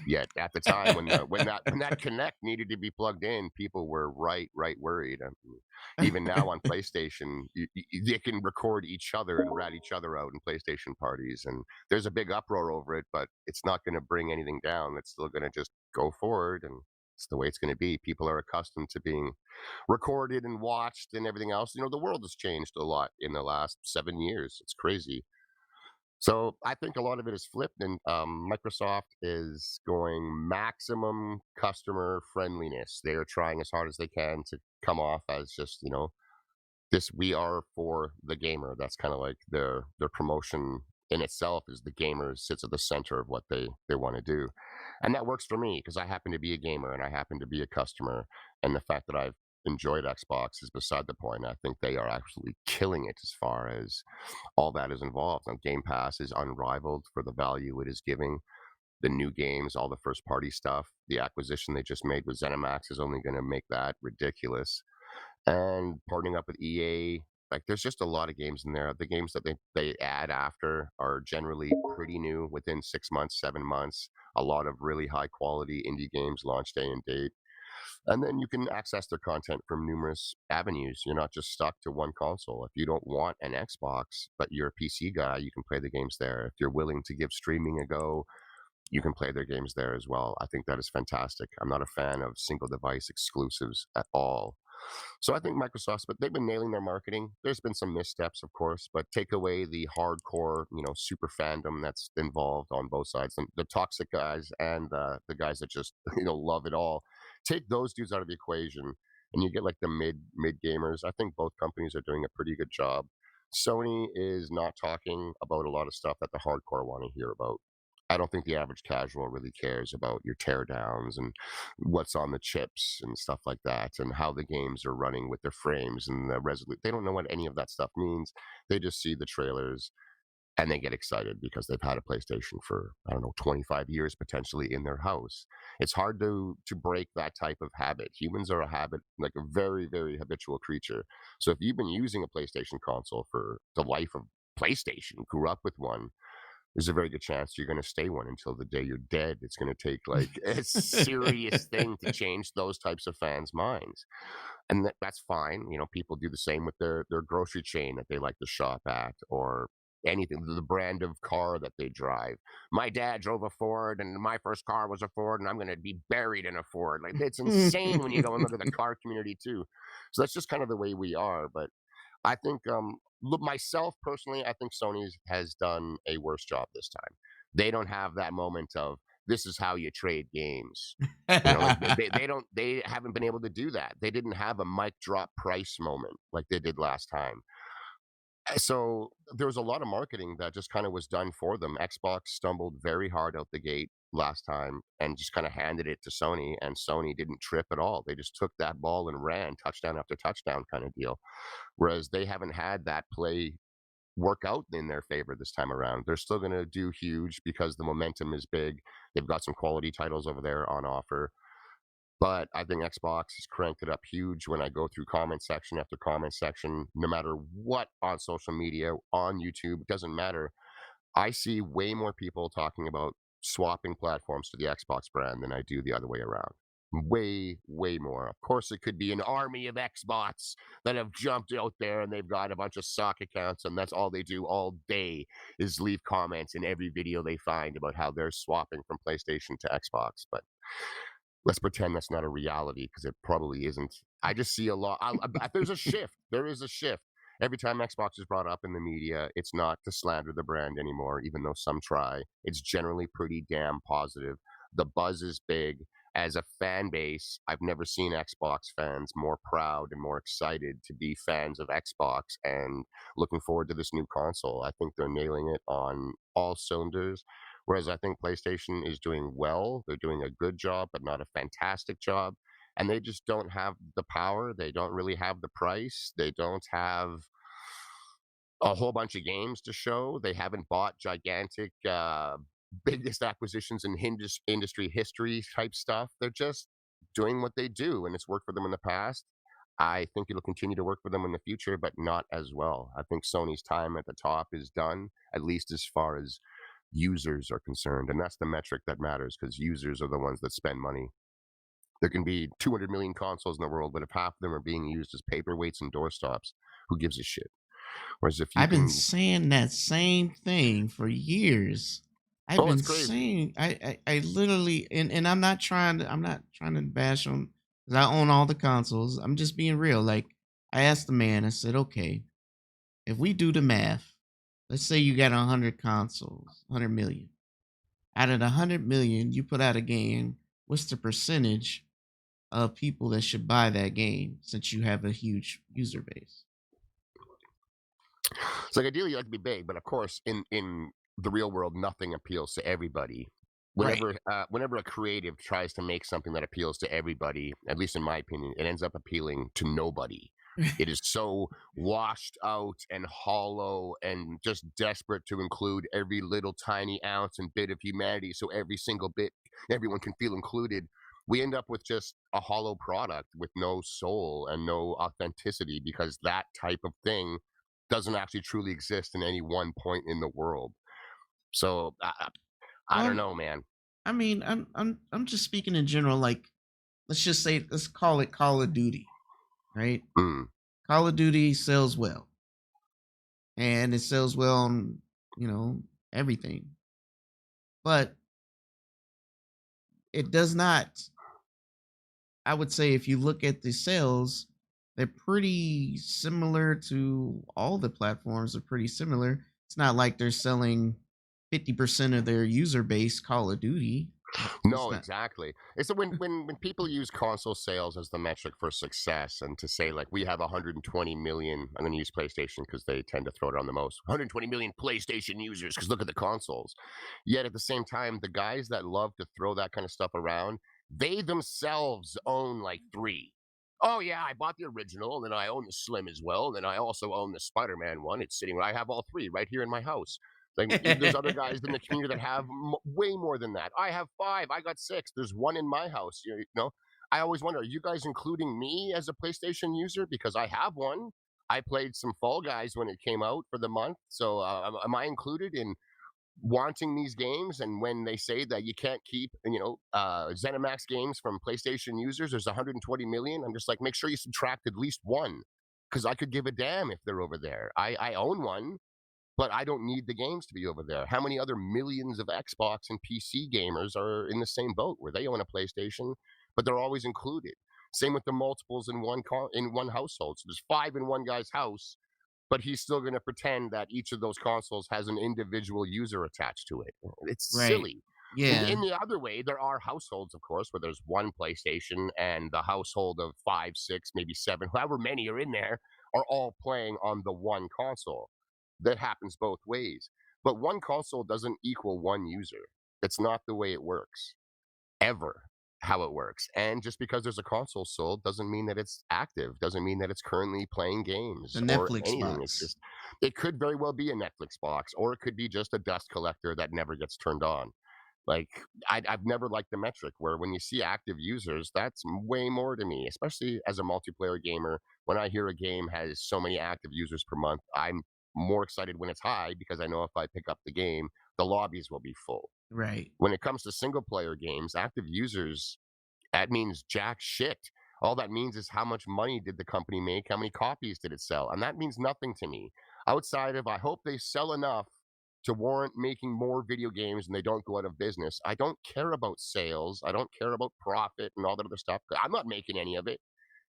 Yet at the time when that Connect needed to be plugged in, people were right worried. Even now on PlayStation, they can record each other and rat each other out in PlayStation parties, and there's a big uproar over it. But it's not going to bring anything down. It's still going to just go forward, and it's the way it's going to be. People are accustomed to being recorded and watched and everything else. The world has changed a lot in the last 7 years. It's crazy. So I think a lot of it is flipped, and Microsoft is going maximum customer friendliness. They are trying as hard as they can to come off as just this. We are for the gamer. That's kind of like their promotion in itself is the gamer sits at the center of what they want to do, and that works for me because I happen to be a gamer and I happen to be a customer, and the fact that I've enjoyed Xbox is beside the point. I think they are absolutely killing it as far as all that is involved. And Game Pass is unrivaled for the value it is giving. The new games, all the first party stuff, the acquisition they just made with ZeniMax is only going to make that ridiculous. And partnering up with EA, like there's just a lot of games in there. The games that they add after are generally pretty new within 6 months, 7 months. A lot of really high quality indie games launch day and date. And then you can access their content from numerous avenues. You're not just stuck to one console. If you don't want an Xbox, but you're a PC guy, you can play the games there. If you're willing to give streaming a go, you can play their games there as well. I think that is fantastic. I'm not a fan of single device exclusives at all. So I think Microsoft's, but they've been nailing their marketing. There's been some missteps, of course, but take away the hardcore, super fandom that's involved on both sides, and the toxic guys and the guys that just, love it all. Take those dudes out of the equation, and you get like the mid gamers. I think both companies are doing a pretty good job. Sony is not talking about a lot of stuff that the hardcore want to hear about. I don't think the average casual really cares about your teardowns and what's on the chips and stuff like that, and how the games are running with their frames and the resolution. They don't know what any of that stuff means. They just see the trailers and they get excited because they've had a PlayStation for, I don't know, 25 years potentially in their house. It's hard to break that type of habit. Humans are a habit, like a very, very habitual creature. So if you've been using a PlayStation console for the life of PlayStation, grew up with one, there's a very good chance you're going to stay one until the day you're dead. It's going to take like a serious thing to change those types of fans' minds. And that's fine. You know, people do the same with their grocery chain that they like to shop at, or anything, the brand of car that they drive. My dad drove a Ford, and my first car was a Ford, and I'm going to be buried in a Ford. Like, it's insane when you go and look at the car community too. So that's just kind of the way we are. But I think, look, myself personally, I think Sony has done a worse job this time. They don't have that moment of, this is how you trade games. You know, like they haven't been able to do that. They didn't have a mic drop price moment like they did last time. So there was a lot of marketing that just kind of was done for them. Xbox stumbled very hard out the gate last time and just kind of handed it to Sony, and Sony didn't trip at all. They just took that ball and ran touchdown after touchdown kind of deal. Whereas they haven't had that play work out in their favor this time around. They're still going to do huge because the momentum is big. They've got some quality titles over there on offer. But I think Xbox has cranked it up huge. When I go through comment section after comment section, no matter what, on social media, on YouTube, it doesn't matter. I see way more people talking about swapping platforms to the Xbox brand than I do the other way around. Way, way more. Of course, it could be an army of Xbots that have jumped out there and they've got a bunch of sock accounts, and that's all they do all day is leave comments in every video they find about how they're swapping from PlayStation to Xbox. But let's pretend that's not a reality, because it probably isn't. I just see a lot. There's a shift. There is a shift. Every time Xbox is brought up in the media, it's not to slander the brand anymore, even though some try. It's generally pretty damn positive. The buzz is big. As a fan base, I've never seen Xbox fans more proud and more excited to be fans of Xbox and looking forward to this new console. I think they're nailing it on all cylinders. Whereas I think PlayStation is doing well. They're doing a good job, but not a fantastic job. And they just don't have the power. They don't really have the price. They don't have a whole bunch of games to show. They haven't bought gigantic, biggest acquisitions in industry history type stuff. They're just doing what they do, and it's worked for them in the past. I think it'll continue to work for them in the future, but not as well. I think Sony's time at the top is done, at least as far as users are concerned. And that's the metric that matters, because users are the ones that spend money. There can be 200 million consoles in the world, but if half of them are being used as paperweights and doorstops, who gives a shit? Whereas if you I've been saying that same thing for years. I've been it's crazy. saying I literally, and I'm not trying to bash them, because I own all the consoles. I'm just being real. Like, I asked the man, I said, okay, if we do the math, let's say you got 100 consoles, 100 million. Out of the 100 million, you put out a game, what's the percentage of people that should buy that game, since you have a huge user base? It's like, ideally you like to be big, but of course in the real world, nothing appeals to everybody. Right. Whenever a creative tries to make something that appeals to everybody, at least in my opinion, it ends up appealing to nobody. It is so washed out and hollow and just desperate to include every little tiny ounce and bit of humanity, so every single bit, everyone can feel included. We end up with just a hollow product with no soul and no authenticity, because that type of thing doesn't actually truly exist in any one point in the world. So I don't Well, know, man. I mean, I'm just speaking in general. Like, let's call it Call of Duty, right? Mm. Call of Duty sells well, and it sells well on, everything, but it does not. I would say, if you look at the sales, they're pretty similar to all the platforms. Are pretty similar. It's not like they're selling 50% of their user base Call of Duty. It's No, not. exactly. It's when people use console sales as the metric for success, and to say like we have 120 million. I'm going to use PlayStation because they tend to throw it on the most. 120 million PlayStation users because look at the consoles. Yet at the same time, the guys that love to throw that kind of stuff around, they themselves own like three. Oh yeah, I bought the original, and then I own the Slim as well, and then I also own the Spider-Man one. It's sitting. I have all three right here in my house. Like there's other guys in the community that have way more than that. I have five. I got six. There's one in my house. You know, I always wonder: are you guys including me as a PlayStation user because I have one? I played some Fall Guys when it came out for the month. So am I included in wanting these games? And when they say that you can't keep, ZeniMax games from PlayStation users, there's 120 million. I'm just like, make sure you subtract at least one, because I could give a damn if they're over there. I own one, but I don't need the games to be over there. How many other millions of Xbox and PC gamers are in the same boat where they own a PlayStation, but they're always included? Same with the multiples in one household. So there's five in one guy's house, but he's still going to pretend that each of those consoles has an individual user attached to it. It's Right. silly. Yeah. In the other way, there are households, of course, where there's one PlayStation and the household of five, six, maybe seven, however many are in there, are all playing on the one console. That happens both ways. But one console doesn't equal one user. It's not the way it works, ever how it works. And just because there's a console sold doesn't mean that it's active, doesn't mean that it's currently playing games The or Netflix anything. It's box. just, it could very well be a Netflix box, or it could be just a dust collector that never gets turned on. Like, I've never liked the metric where when you see active users, that's way more to me, especially as a multiplayer gamer. When I hear a game has so many active users per month, I'm more excited when it's high because I know if I pick up the game, the lobbies will be full. Right. When it comes to single player games, active users, that means jack shit. All that means is how much money did the company make? How many copies did it sell? And that means nothing to me. Outside of, I hope they sell enough to warrant making more video games and they don't go out of business. I don't care about sales. I don't care about profit and all that other stuff. I'm not making any of it.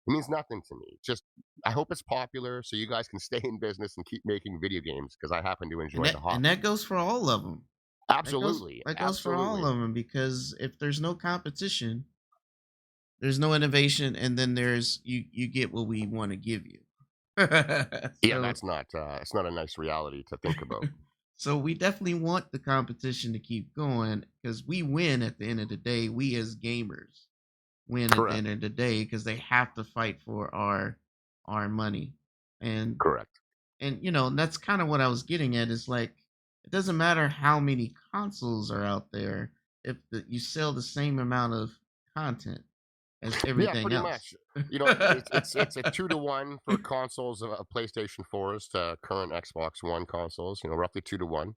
It means nothing to me. Just, I hope it's popular so you guys can stay in business and keep making video games because I happen to And enjoy the that hobby. goes for all of them. Absolutely. That goes for all Absolutely. of them, because if there's no competition, there's no innovation, and then there's you get what we want to give you. Yeah, So that's not, it's not a nice reality to think about. so we definitely want the competition to keep going, because we win at the end of the day. We as gamers win at the Correct. end of the day, because they have to fight for our money. And Correct. that's kind of what I was getting at, is like, it doesn't matter how many consoles are out there if you sell the same amount of content as Yeah, everything pretty else. much. It's a 2-to-1 for consoles of PlayStation 4s to current Xbox One consoles. Roughly 2-to-1.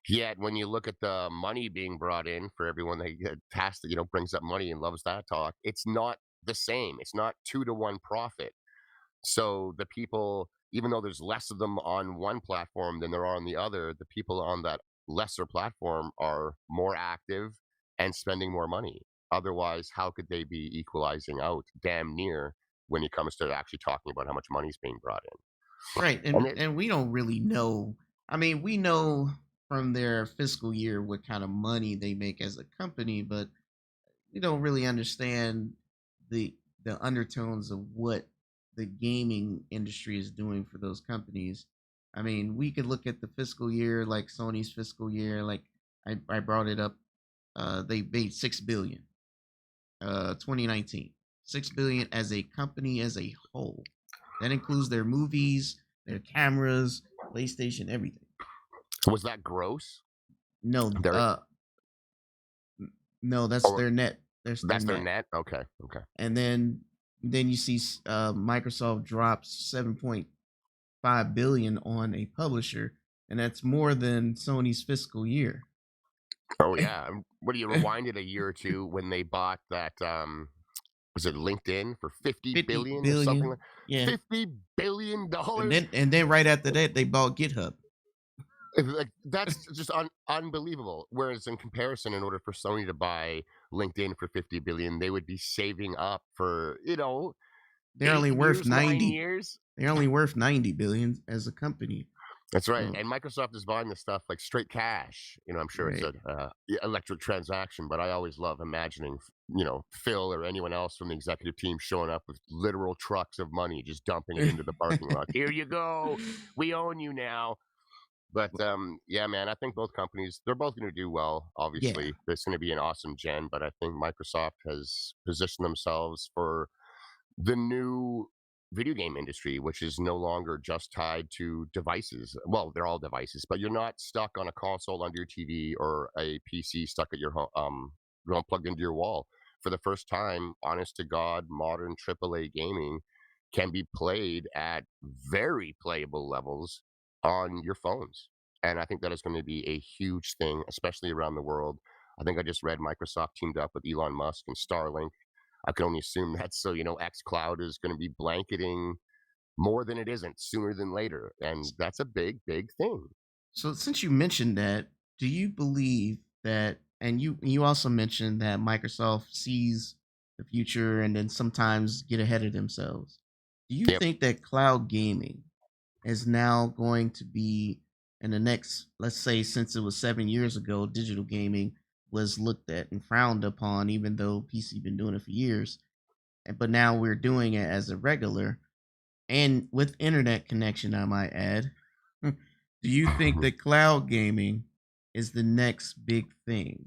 Yet when you look at the money being brought in for everyone that task that brings up money and loves that talk, it's not the same. It's not 2-to-1 profit. So the people, even though there's less of them on one platform than there are on the other, the people on that lesser platform are more active and spending more money. Otherwise, how could they be equalizing out damn near when it comes to actually talking about how much money is being brought in? Right. And And we don't really know. I mean, we know from their fiscal year what kind of money they make as a company, but we don't really understand the undertones of what the gaming industry is doing for those companies. I mean, we could look at the fiscal year, like Sony's fiscal year, like I brought it up. They made 6 billion. 2019, 6 billion as a company as a whole. That includes their movies, their cameras, PlayStation, everything. was that gross? No, There, no, that's or their net. That's their that's their net. net? Okay, okay. And then you see Microsoft drops 7.5 billion on a publisher, and that's more than Sony's fiscal year. Oh yeah. What do you rewind it a year or two when they bought that? Was it LinkedIn for 50 50 billion or something like billion, yeah. $50 billion? And then right after that, they bought GitHub. Like that's just unbelievable. Whereas in comparison, in order for Sony to buy LinkedIn for 50 billion, they would be saving up for They're eight only worth years, 9 90. years. They're only worth 90 billion as a company. That's right. So And Microsoft is buying this stuff like straight cash. I'm sure it's right. a electric transaction, but I always love imagining, Phil or anyone else from the executive team showing up with literal trucks of money, just dumping it into the parking lot. Here you go. We own you now. But yeah, man, I think both companies, they're both going to do well. Yeah. Obviously, it's going to be an awesome gen, but I think Microsoft has positioned themselves for the new video game industry, which is no longer just tied to devices. Well, they're all devices, but you're not stuck on a console under your TV or a PC stuck at your home, plugged into your wall. For the first time, honest to God, modern AAA gaming can be played at very playable levels on your phones. And I think that is going to be a huge thing, especially around the world. I think I just read Microsoft teamed up with Elon Musk and Starlink. I can only assume that's so, xCloud is going to be blanketing more than it isn't sooner than later. And that's a big, big thing. So since you mentioned that, do you believe that, and you also mentioned that Microsoft sees the future and then sometimes get ahead of themselves. Do you Yep. think that cloud gaming is now going to be in the next, let's say, since it was 7 years ago, digital gaming was looked at and frowned upon, even though PC been doing it for years, but now we're doing it as a regular and with internet connection, I might add. Do you think that cloud gaming is the next big thing?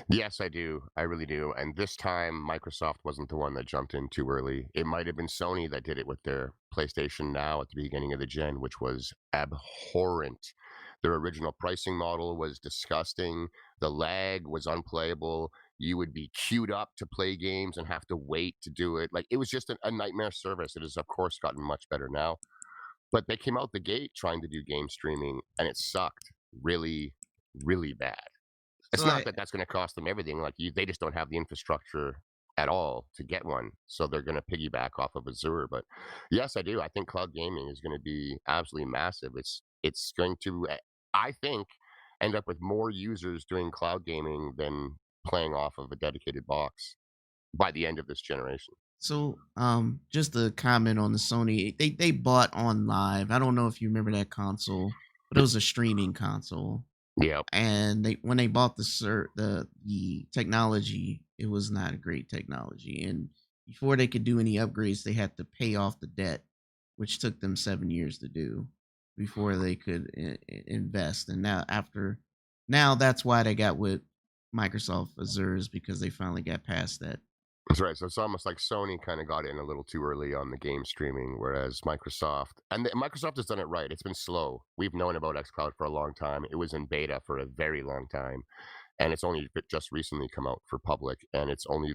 Yes, I do. I really do. And this time, Microsoft wasn't the one that jumped in too early. It might have been Sony that did it with their PlayStation Now at the beginning of the gen, which was abhorrent. Their original pricing model was disgusting. The lag was unplayable. You would be queued up to play games and have to wait to do it. Like it was just a nightmare service. It has, of course, gotten much better now. But they came out the gate trying to do game streaming, and it sucked really, really bad. So It's not I that that's gonna cost them everything, like, they just don't have the infrastructure at all to get one, so they're gonna piggyback off of Azure, but yes, I do, I think cloud gaming is gonna be absolutely massive. It's going to, I think, end up with more users doing cloud gaming than playing off of a dedicated box by the end of this generation. just a comment on the Sony. They bought on live. I don't know if you remember that console, but it was a streaming console. Yep. And they when they bought the technology, it was not a great technology. And before they could do any upgrades, they had to pay off the debt, which took them 7 years to do before they could invest. And now that's why they got with Microsoft Azure's because they finally got past that. That's right. So it's almost like Sony kind of got in a little too early on the game streaming, whereas Microsoft has done it right. It's been slow. We've known about xCloud for a long time. It was in beta for a very long time, and it's only just recently come out for public, and it's only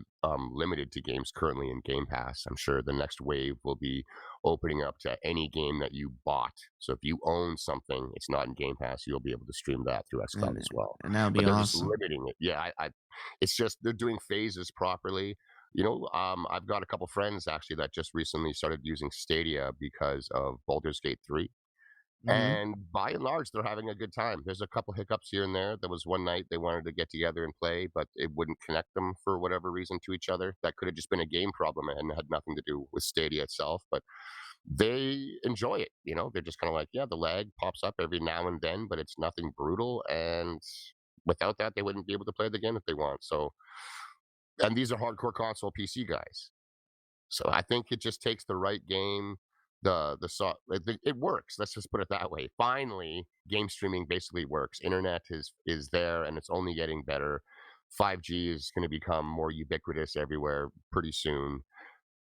limited to games currently in Game Pass. I'm sure the next wave will be opening up to any game that you bought. So if you own something, it's not in Game Pass, you'll be able to stream that through xCloud And as well. and that would But be they're just awesome. limiting it. Yeah, it's just they're doing phases properly. I've got a couple friends actually that just recently started using Stadia because of Baldur's Gate 3. Hmm. And by and large, they're having a good time. There's a couple hiccups here and there. There was one night they wanted to get together and play, but it wouldn't connect them for whatever reason to each other. That could have just been a game problem and had nothing to do with Stadia itself. But they enjoy it. They're just kind of like, yeah, the lag pops up every now and then, but it's nothing brutal. And without that, they wouldn't be able to play the game if they want. So, and these are hardcore console PC guys. So I think it just takes the right game. It works. Let's just put it that way. Finally, game streaming basically works. Internet is there, and it's only getting better. 5G is going to become more ubiquitous everywhere pretty soon,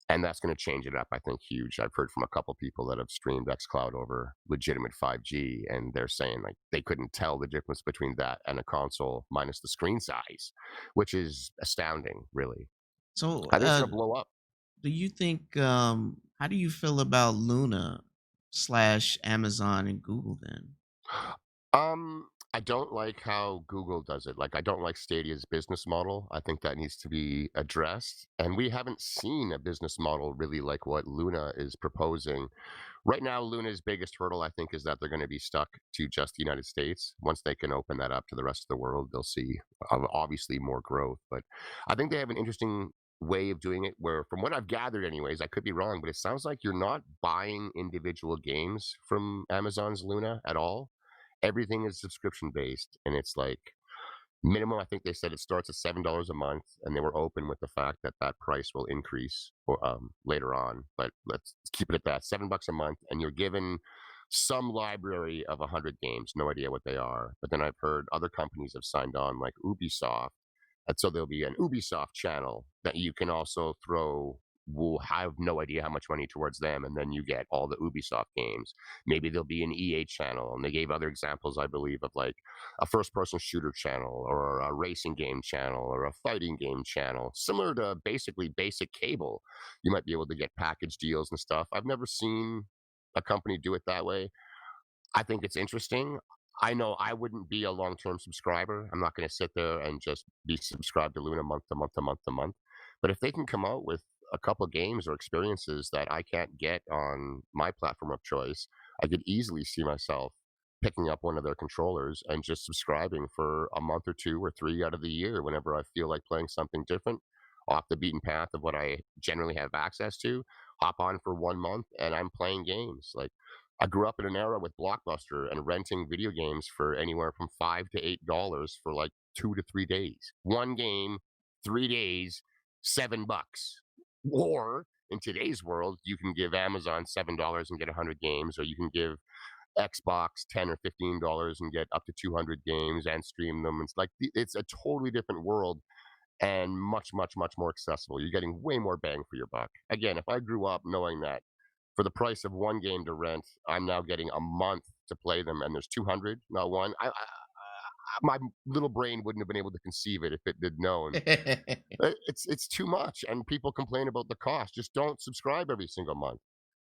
and that's going to change it up. I think huge. I've heard from a couple people that have streamed XCloud over legitimate 5G, and they're saying like they couldn't tell the difference between that and a console minus the screen size, which is astounding, really. So, I think it's going to blow up. do you think? How do you feel about Luna slash Amazon and Google then? I don't like how Google does it. Like, I don't like Stadia's business model. I think that needs to be addressed. And we haven't seen a business model really like what Luna is proposing. Right now, Luna's biggest hurdle, I think, is that they're going to be stuck to just the United States. Once they can open that up to the rest of the world, they'll see obviously more growth. But I think they have an interesting way of doing it where, from what I've gathered anyways, I could be wrong, but it sounds like you're not buying individual games from Amazon's Luna at all. Everything is subscription based, and it's like minimum, I think they said it starts at $7 a month, and they were open with the fact that that price will increase or later on. But let's keep it at that, $7 a month, and you're given some library of 100 games. No idea what they are, but then I've heard other companies have signed on, like Ubisoft, and so there'll be an Ubisoft channel that you can also throw. Will have no idea how much money towards them, and then you get all the Ubisoft games. Maybe there'll be an EA channel, and they gave other examples, I believe, of like a first-person shooter channel or a racing game channel or a fighting game channel, similar to basically basic cable. You might be able to get package deals and stuff. I've never seen a company do it that way. I think it's interesting. I know I wouldn't be a long-term subscriber. I'm not going to sit there and just be subscribed to Luna month to month to month to month. But if they can come out with a couple games or experiences that I can't get on my platform of choice, I could easily see myself picking up one of their controllers and just subscribing for a month or two or three out of the year whenever I feel like playing something different off the beaten path of what I generally have access to. Hop on for 1 month and I'm playing games. Like, I grew up in an era with Blockbuster and renting video games for anywhere from $5 to $8 for like 2 to 3 days. One game, 3 days, $7. Or in today's world, you can give Amazon $7 and get 100 games, or you can give Xbox $10 or $15 and get up to 200 games and stream them. It's like it's a totally different world and much, much, much more accessible. You're getting way more bang for your buck. Again, if I grew up knowing that for the price of one game to rent, I'm now getting a month to play them, and there's 200, not one. My little brain wouldn't have been able to conceive it if it did known. It's too much, and people complain about the cost. Just don't subscribe every single month.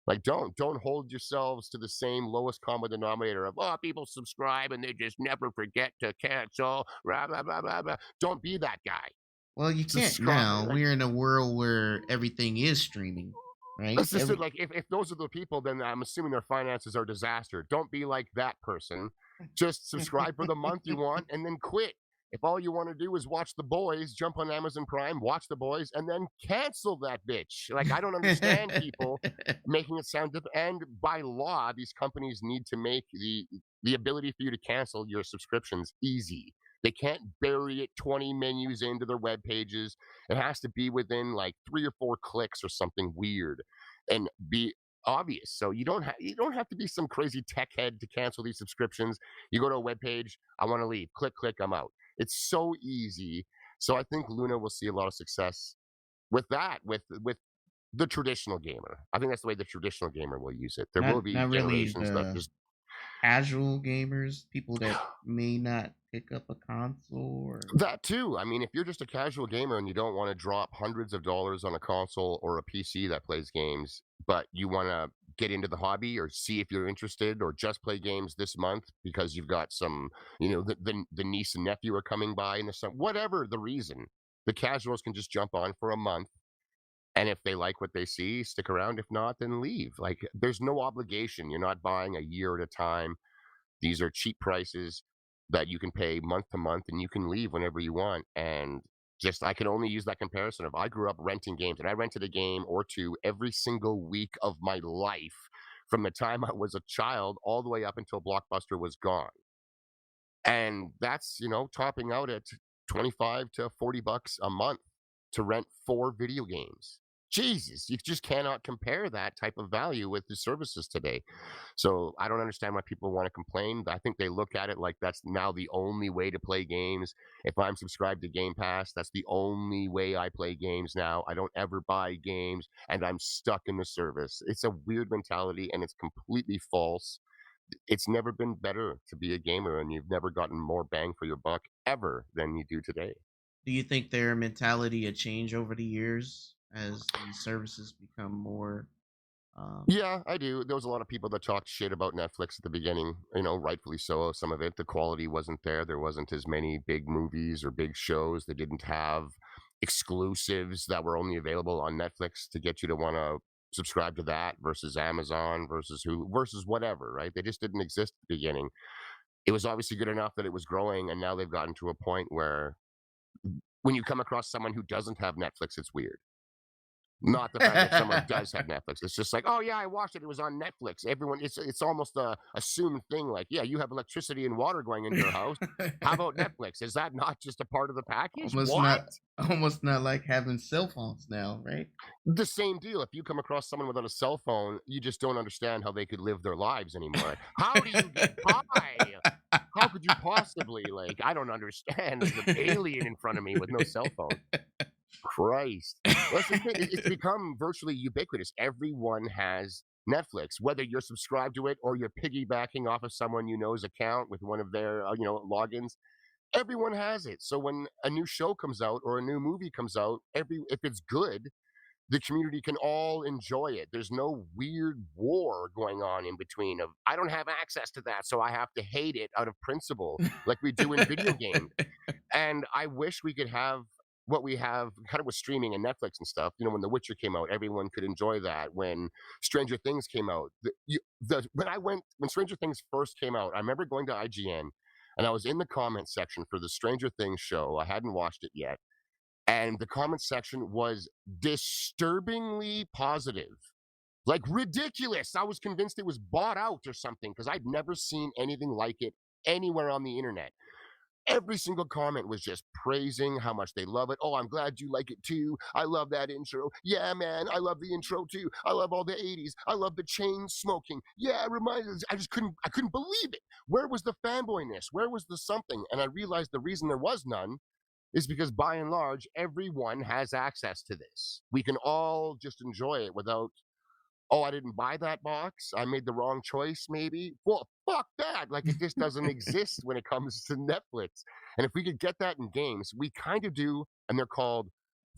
Like, don't hold yourselves to the same lowest common denominator of, oh, people subscribe and they just never forget to cancel. Blah, blah, blah, blah, blah. Don't be that guy. Well, you can't Subscribe. now. Like, We're in a world where everything is streaming, right? that's just it. Like, if those are the people, then I'm assuming their finances are disaster. Don't be like that person. Just subscribe for the month you want and then quit. If all you want to do is watch The Boys, jump on Amazon Prime, watch The Boys, and then cancel that bitch. Like, I don't understand people making it sound different. And by law, these companies need to make the ability for you to cancel your subscriptions easy. They can't bury it 20 menus into their web pages. It has to be within like 3 or 4 clicks or something weird, and be obvious. So you don't have to be some crazy tech head to cancel these subscriptions. You go to a web page, I want to leave. Click, click, I'm out. It's so easy. So I think Luna will see a lot of success with that, with the traditional gamer. I think that's the way the traditional gamer will use it. There will be not really generations that the just casual gamers, people that may not pick up a console or that too. I mean, if you're just a casual gamer and you don't want to drop hundreds of dollars on a console or a PC that plays games, but you want to get into the hobby or see if you're interested or just play games this month because you've got some, the niece and nephew are coming by in the summer, whatever the reason, the casuals can just jump on for a month. And if they like what they see, stick around. If not, then leave. Like, there's no obligation. You're not buying a year at a time. These are cheap prices that you can pay month to month, and you can leave whenever you want. And just, I can only use that comparison of, I grew up renting games, and I rented a game or two every single week of my life from the time I was a child all the way up until Blockbuster was gone. And that's, topping out at 25 to $40 a month to rent 4 video games. Jesus, you just cannot compare that type of value with the services today. So I don't understand why people want to complain. I think they look at it like that's now the only way to play games. If I'm subscribed to Game Pass, that's the only way I play games now. I don't ever buy games and I'm stuck in the service. It's a weird mentality and it's completely false. It's never been better to be a gamer, and you've never gotten more bang for your buck ever than you do today. do you think their mentality a change over the years as these services become more um Yeah, I do. There was a lot of people that talked shit about Netflix at the beginning, rightfully so. Some of it, the quality wasn't there. There wasn't as many big movies or big shows. They didn't have exclusives that were only available on Netflix to get you to want to subscribe to that versus Amazon versus who versus whatever, right? They just didn't exist at the beginning. It was obviously good enough that it was growing, and now they've gotten to a point where when you come across someone who doesn't have Netflix, it's weird. Not the fact that someone does have Netflix. It's just like, oh yeah, I watched it. It was on Netflix. Everyone, it's almost a assumed thing. Like, yeah, you have electricity and water going into your house. How about Netflix? Is that not just a part of the package? almost What? not almost not like having cell phones now, right? The same deal. If you come across someone without a cell phone, you just don't understand how they could live their lives anymore. How do you get by? How could you possibly, like, I don't understand. There's an alien in front of me with no cell phone. Christ. Well, that's the thing. It's become virtually ubiquitous. Everyone has Netflix, whether you're subscribed to it or you're piggybacking off of someone you know's account with one of their, logins. Everyone has it. So when a new show comes out or a new movie comes out, if it's good, the community can all enjoy it. There's no weird war going on in between of I don't have access to that, so I have to hate it out of principle, like we do in video games. And I wish we could have what we have kind of with streaming and Netflix and stuff. When The Witcher came out, everyone could enjoy that. When Stranger Things came out, when Stranger Things first came out, I remember going to IGN and I was in the comment section for the Stranger Things show. I hadn't watched it yet. And the comment section was disturbingly positive. Like ridiculous. I was convinced it was bought out or something because I'd never seen anything like it anywhere on the internet. Every single comment was just praising how much they love it. Oh, I'm glad you like it too. I love that intro. Yeah, man, I love the intro too. I love all the 80s. I love the chain smoking. Yeah, it reminds us. I couldn't believe it. Where was the fanboyness? Where was the something? And I realized the reason there was none is because by and large, everyone has access to this. We can all just enjoy it without, oh, I didn't buy that box. I made the wrong choice, maybe. Well, fuck that. Like, it just doesn't exist when it comes to Netflix. And if we could get that in games, we kind of do, and they're called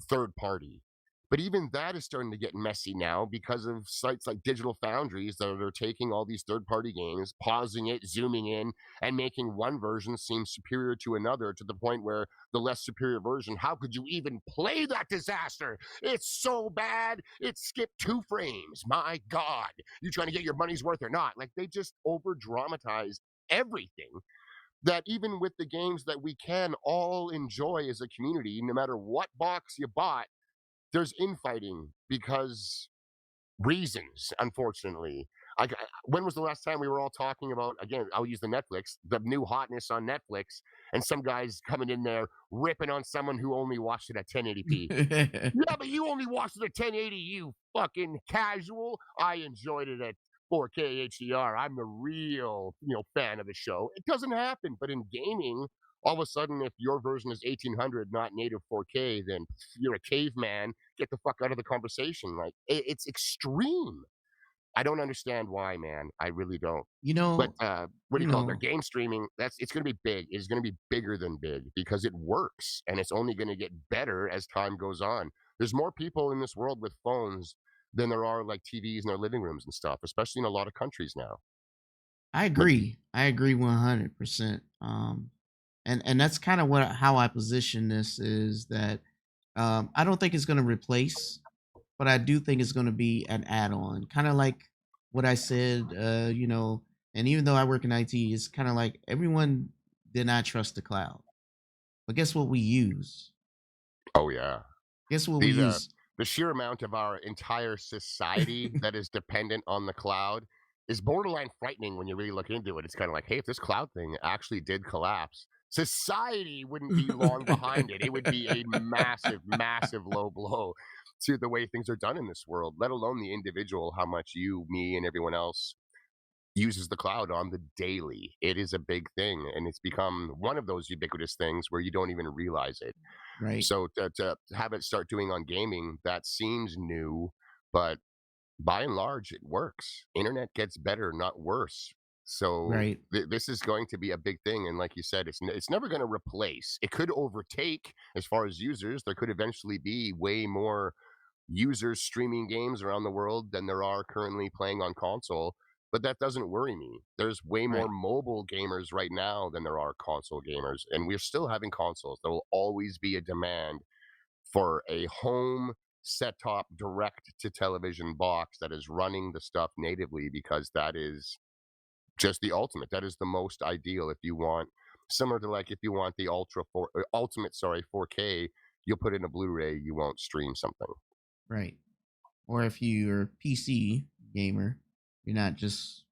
third party. But even that is starting to get messy now because of sites like Digital Foundries that are taking all these third party games, pausing it, zooming in, and making one version seem superior to another to the point where the less superior version, how could you even play that disaster? It's so bad. It skipped 2 frames. My God. You trying to get your money's worth or not? Like, they just over dramatize everything that even with the games that we can all enjoy as a community, no matter what box you bought, there's infighting because reasons, unfortunately. When was the last time we were all talking about, again, I'll use the new hotness on Netflix, and some guys coming in there ripping on someone who only watched it at 1080p. Yeah, but you only watched it at 1080, you fucking casual. I enjoyed it at 4K HDR. I'm the real, fan of the show. It doesn't happen, but in gaming, all of a sudden, if your version is 1800, not native 4K, then you're a caveman. Get the fuck out of the conversation. Like, it's extreme. I don't understand why, man. I really don't. You But know, what do you you call it? Their know, game streaming. It's going to be big. It's going to be bigger than big because it works, and it's only going to get better as time goes on. There's more people in this world with phones than there are like TVs in their living rooms and stuff, especially in a lot of countries now. I Like, agree. I agree 100%. And that's kind of how I position this is that I don't think it's going to replace, but I do think it's going to be an add-on, kind of like what I said. And even though I work in IT, it's kind of like everyone did not trust the cloud, but guess what we use? oh yeah. Guess what we The the use? the sheer amount of our entire society that is dependent on the cloud is borderline frightening when you really look into it. It's kind of like, hey, if this cloud thing actually did collapse, society wouldn't be long behind it. It would be a massive, massive low blow to the way things are done in this world, let alone the individual, how much you, me, and everyone else uses the cloud on the daily. It is a big thing, and it's become one of those ubiquitous things where you don't even realize it. Right, So to have it start doing on gaming, that seems new, but by and large, it works. Internet gets better, not worse. So right, this is going to be a big thing, and like you said, it's never going to replace. It could overtake as far as users. There could eventually be way more users streaming games around the world than there are currently playing on console. But that doesn't worry me. There's way more right, mobile gamers right now than there are console gamers, and we're still having consoles. There will always be a demand for a home set top direct to television box that is running the stuff natively because that is just the ultimate. That is the most ideal if you want Similar to like if you want the ultimate, sorry, 4K, you'll put in a Blu-ray, you won't stream something. Right. Or if you're a PC gamer, you're not just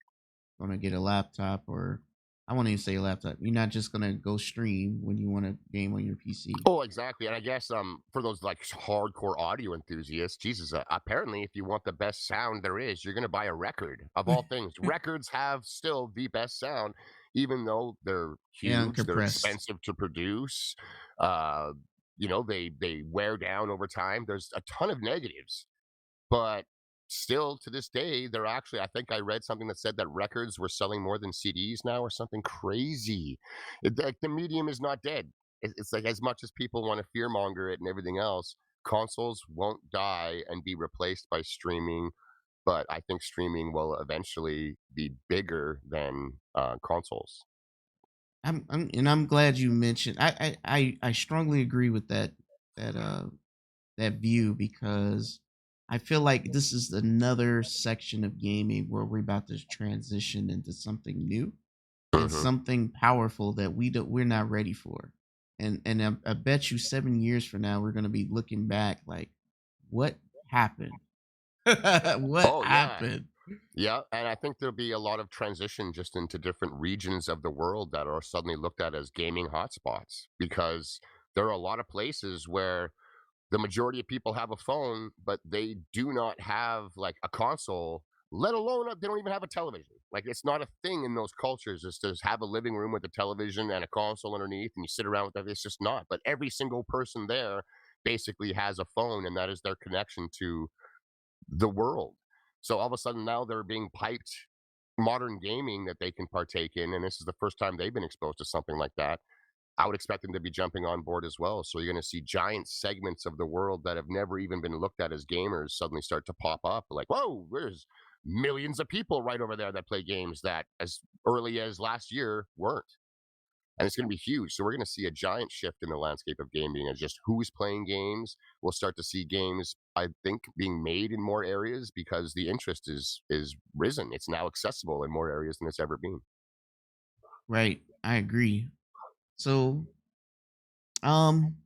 gonna get a laptop, or I won't even say a laptop. You're not just gonna go stream when you want to game on your PC. Oh, exactly. And I guess for those like hardcore audio enthusiasts, Jesus, apparently if you want the best sound there is, you're gonna buy a record. Of all things, records have still the best sound, even though they're Yeah, huge, they're uncompressed. expensive to produce. Uh, they wear down over time. There's a ton of negatives, but still to this day, they're actually, I think I read something that said that records were selling more than CDs now or something crazy. Like the medium is not dead. It's like as much as people want to fearmonger it and everything else, consoles won't die and be replaced by streaming. But I think streaming will eventually be bigger than consoles. I'm glad you mentioned. I strongly agree with that that view, because I feel like this is another section of gaming where we're about to transition into something new and Hmm. something powerful that we're not ready for. And I bet you 7 years from now we're gonna be looking back like, what happened? What Oh yeah. happened? Yeah, and I think there'll be a lot of transition just into different regions of the world that are suddenly looked at as gaming hotspots because there are a lot of places where the majority of people have a phone, but they do not have like a console, let alone they don't even have a television. Like it's not a thing in those cultures is to have a living room with a television and a console underneath and you sit around with that. It's just not. But every single person there basically has a phone and that is their connection to the world. So all of a sudden now they're being piped modern gaming that they can partake in, and this is the first time they've been exposed to something like that. I would expect them to be jumping on board as well. So you're going to see giant segments of the world that have never even been looked at as gamers suddenly start to pop up. Like, whoa, there's millions of people right over there that play games that as early as last year weren't. And it's going to be huge. So we're going to see a giant shift in the landscape of gaming and just who's playing games. We'll start to see games, I think, being made in more areas because the interest is risen. It's now accessible in more areas than it's ever been. Right. I agree. So, um,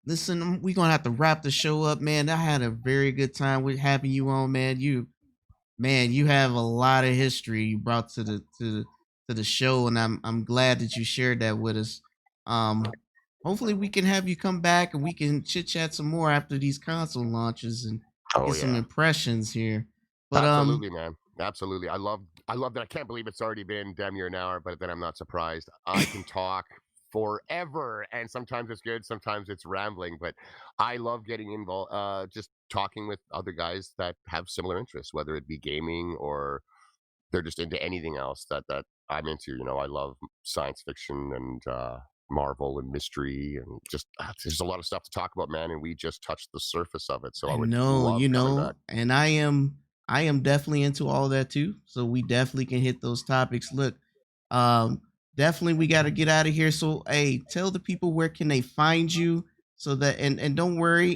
listen, we're gonna have to wrap the show up, man. I had a very good time with having you on, man. You have a lot of history you brought to the show, and I'm glad that you shared that with us. Um, hopefully we can have you come back and we can chit chat some more after these console launches and Oh get some yeah. impressions here. But Absolutely, man. Absolutely. I love that. I can't believe it's already been damn near an hour, but then I'm not surprised. I can talk forever and sometimes it's good, sometimes it's rambling, but I love getting involved just talking with other guys that have similar interests, whether it be gaming or they're just into anything else that I'm into. I love science fiction and Marvel and mystery and just there's a lot of stuff to talk about, man, and we just touched the surface of it. So I I would know, love coming back. and I am definitely into all that too. So we definitely can hit those topics. Look, um, definitely we got to get out of here. So hey, tell the people where can they find you so that and don't worry,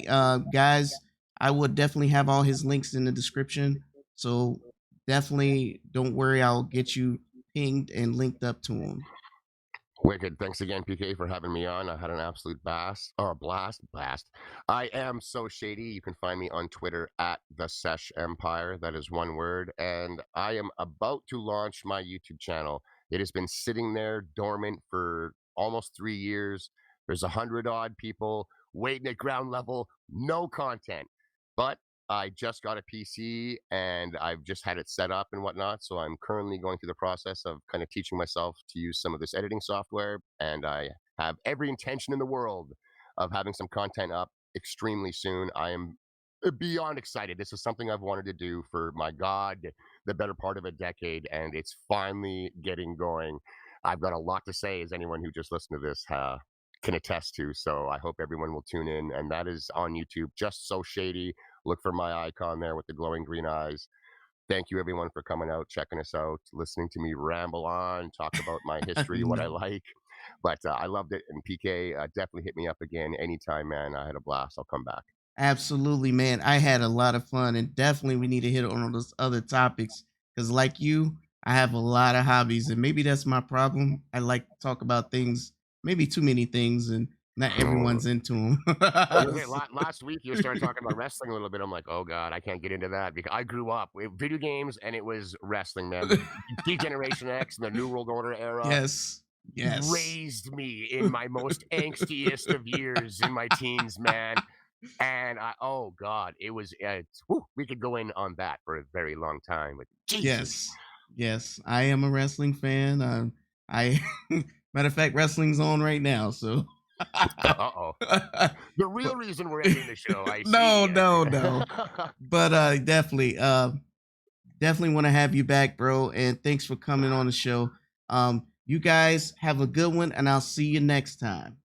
guys, I would definitely have all his links in the description. So definitely don't worry, I'll get you pinged and linked up to him. Wicked. Thanks again, PK, for having me on. I had an absolute blast. I am So Shady. You can find me on Twitter at the Sesh Empire. That is one word. And I am about to launch my YouTube channel. It has been sitting there dormant for almost 3 years. There's 100 odd people waiting at ground level, no content. But I just got a PC and I've just had it set up and whatnot. So I'm currently going through the process of kind of teaching myself to use some of this editing software. And I have every intention in the world of having some content up extremely soon. I am beyond excited. This is something I've wanted to do for my God, the better part of a decade. And it's finally getting going. I've got a lot to say, as anyone who just listened to this can attest to. So I hope everyone will tune in. And that is on YouTube, just So Shady. Look for my icon there with the glowing green eyes. Thank you, everyone, for coming out, checking us out, listening to me ramble on, talk about my history, what I No. like. But I loved it. And PK, definitely hit me up again anytime, man. I had a blast. I'll come back. Absolutely, man. I had a lot of fun, and definitely we need to hit on those other topics because, like you, I have a lot of hobbies, and maybe that's my problem. I like to talk about things maybe too many things, and not everyone's into them. Last week you started talking about wrestling a little bit. I'm like, oh god, I can't get into that because I grew up with video games and it was wrestling, man. The Generation X and the New World Order era. Yes. Raised me in my most angstiest of years in my teens, man. And oh god, it was. We could go in on that for a very long time. But Jesus. Yes, I am a wrestling fan. I matter of fact, wrestling's on right now, so. The real reason we're ending the show. No. But definitely want to have you back, bro. And thanks for coming on the show. You guys have a good one, and I'll see you next time.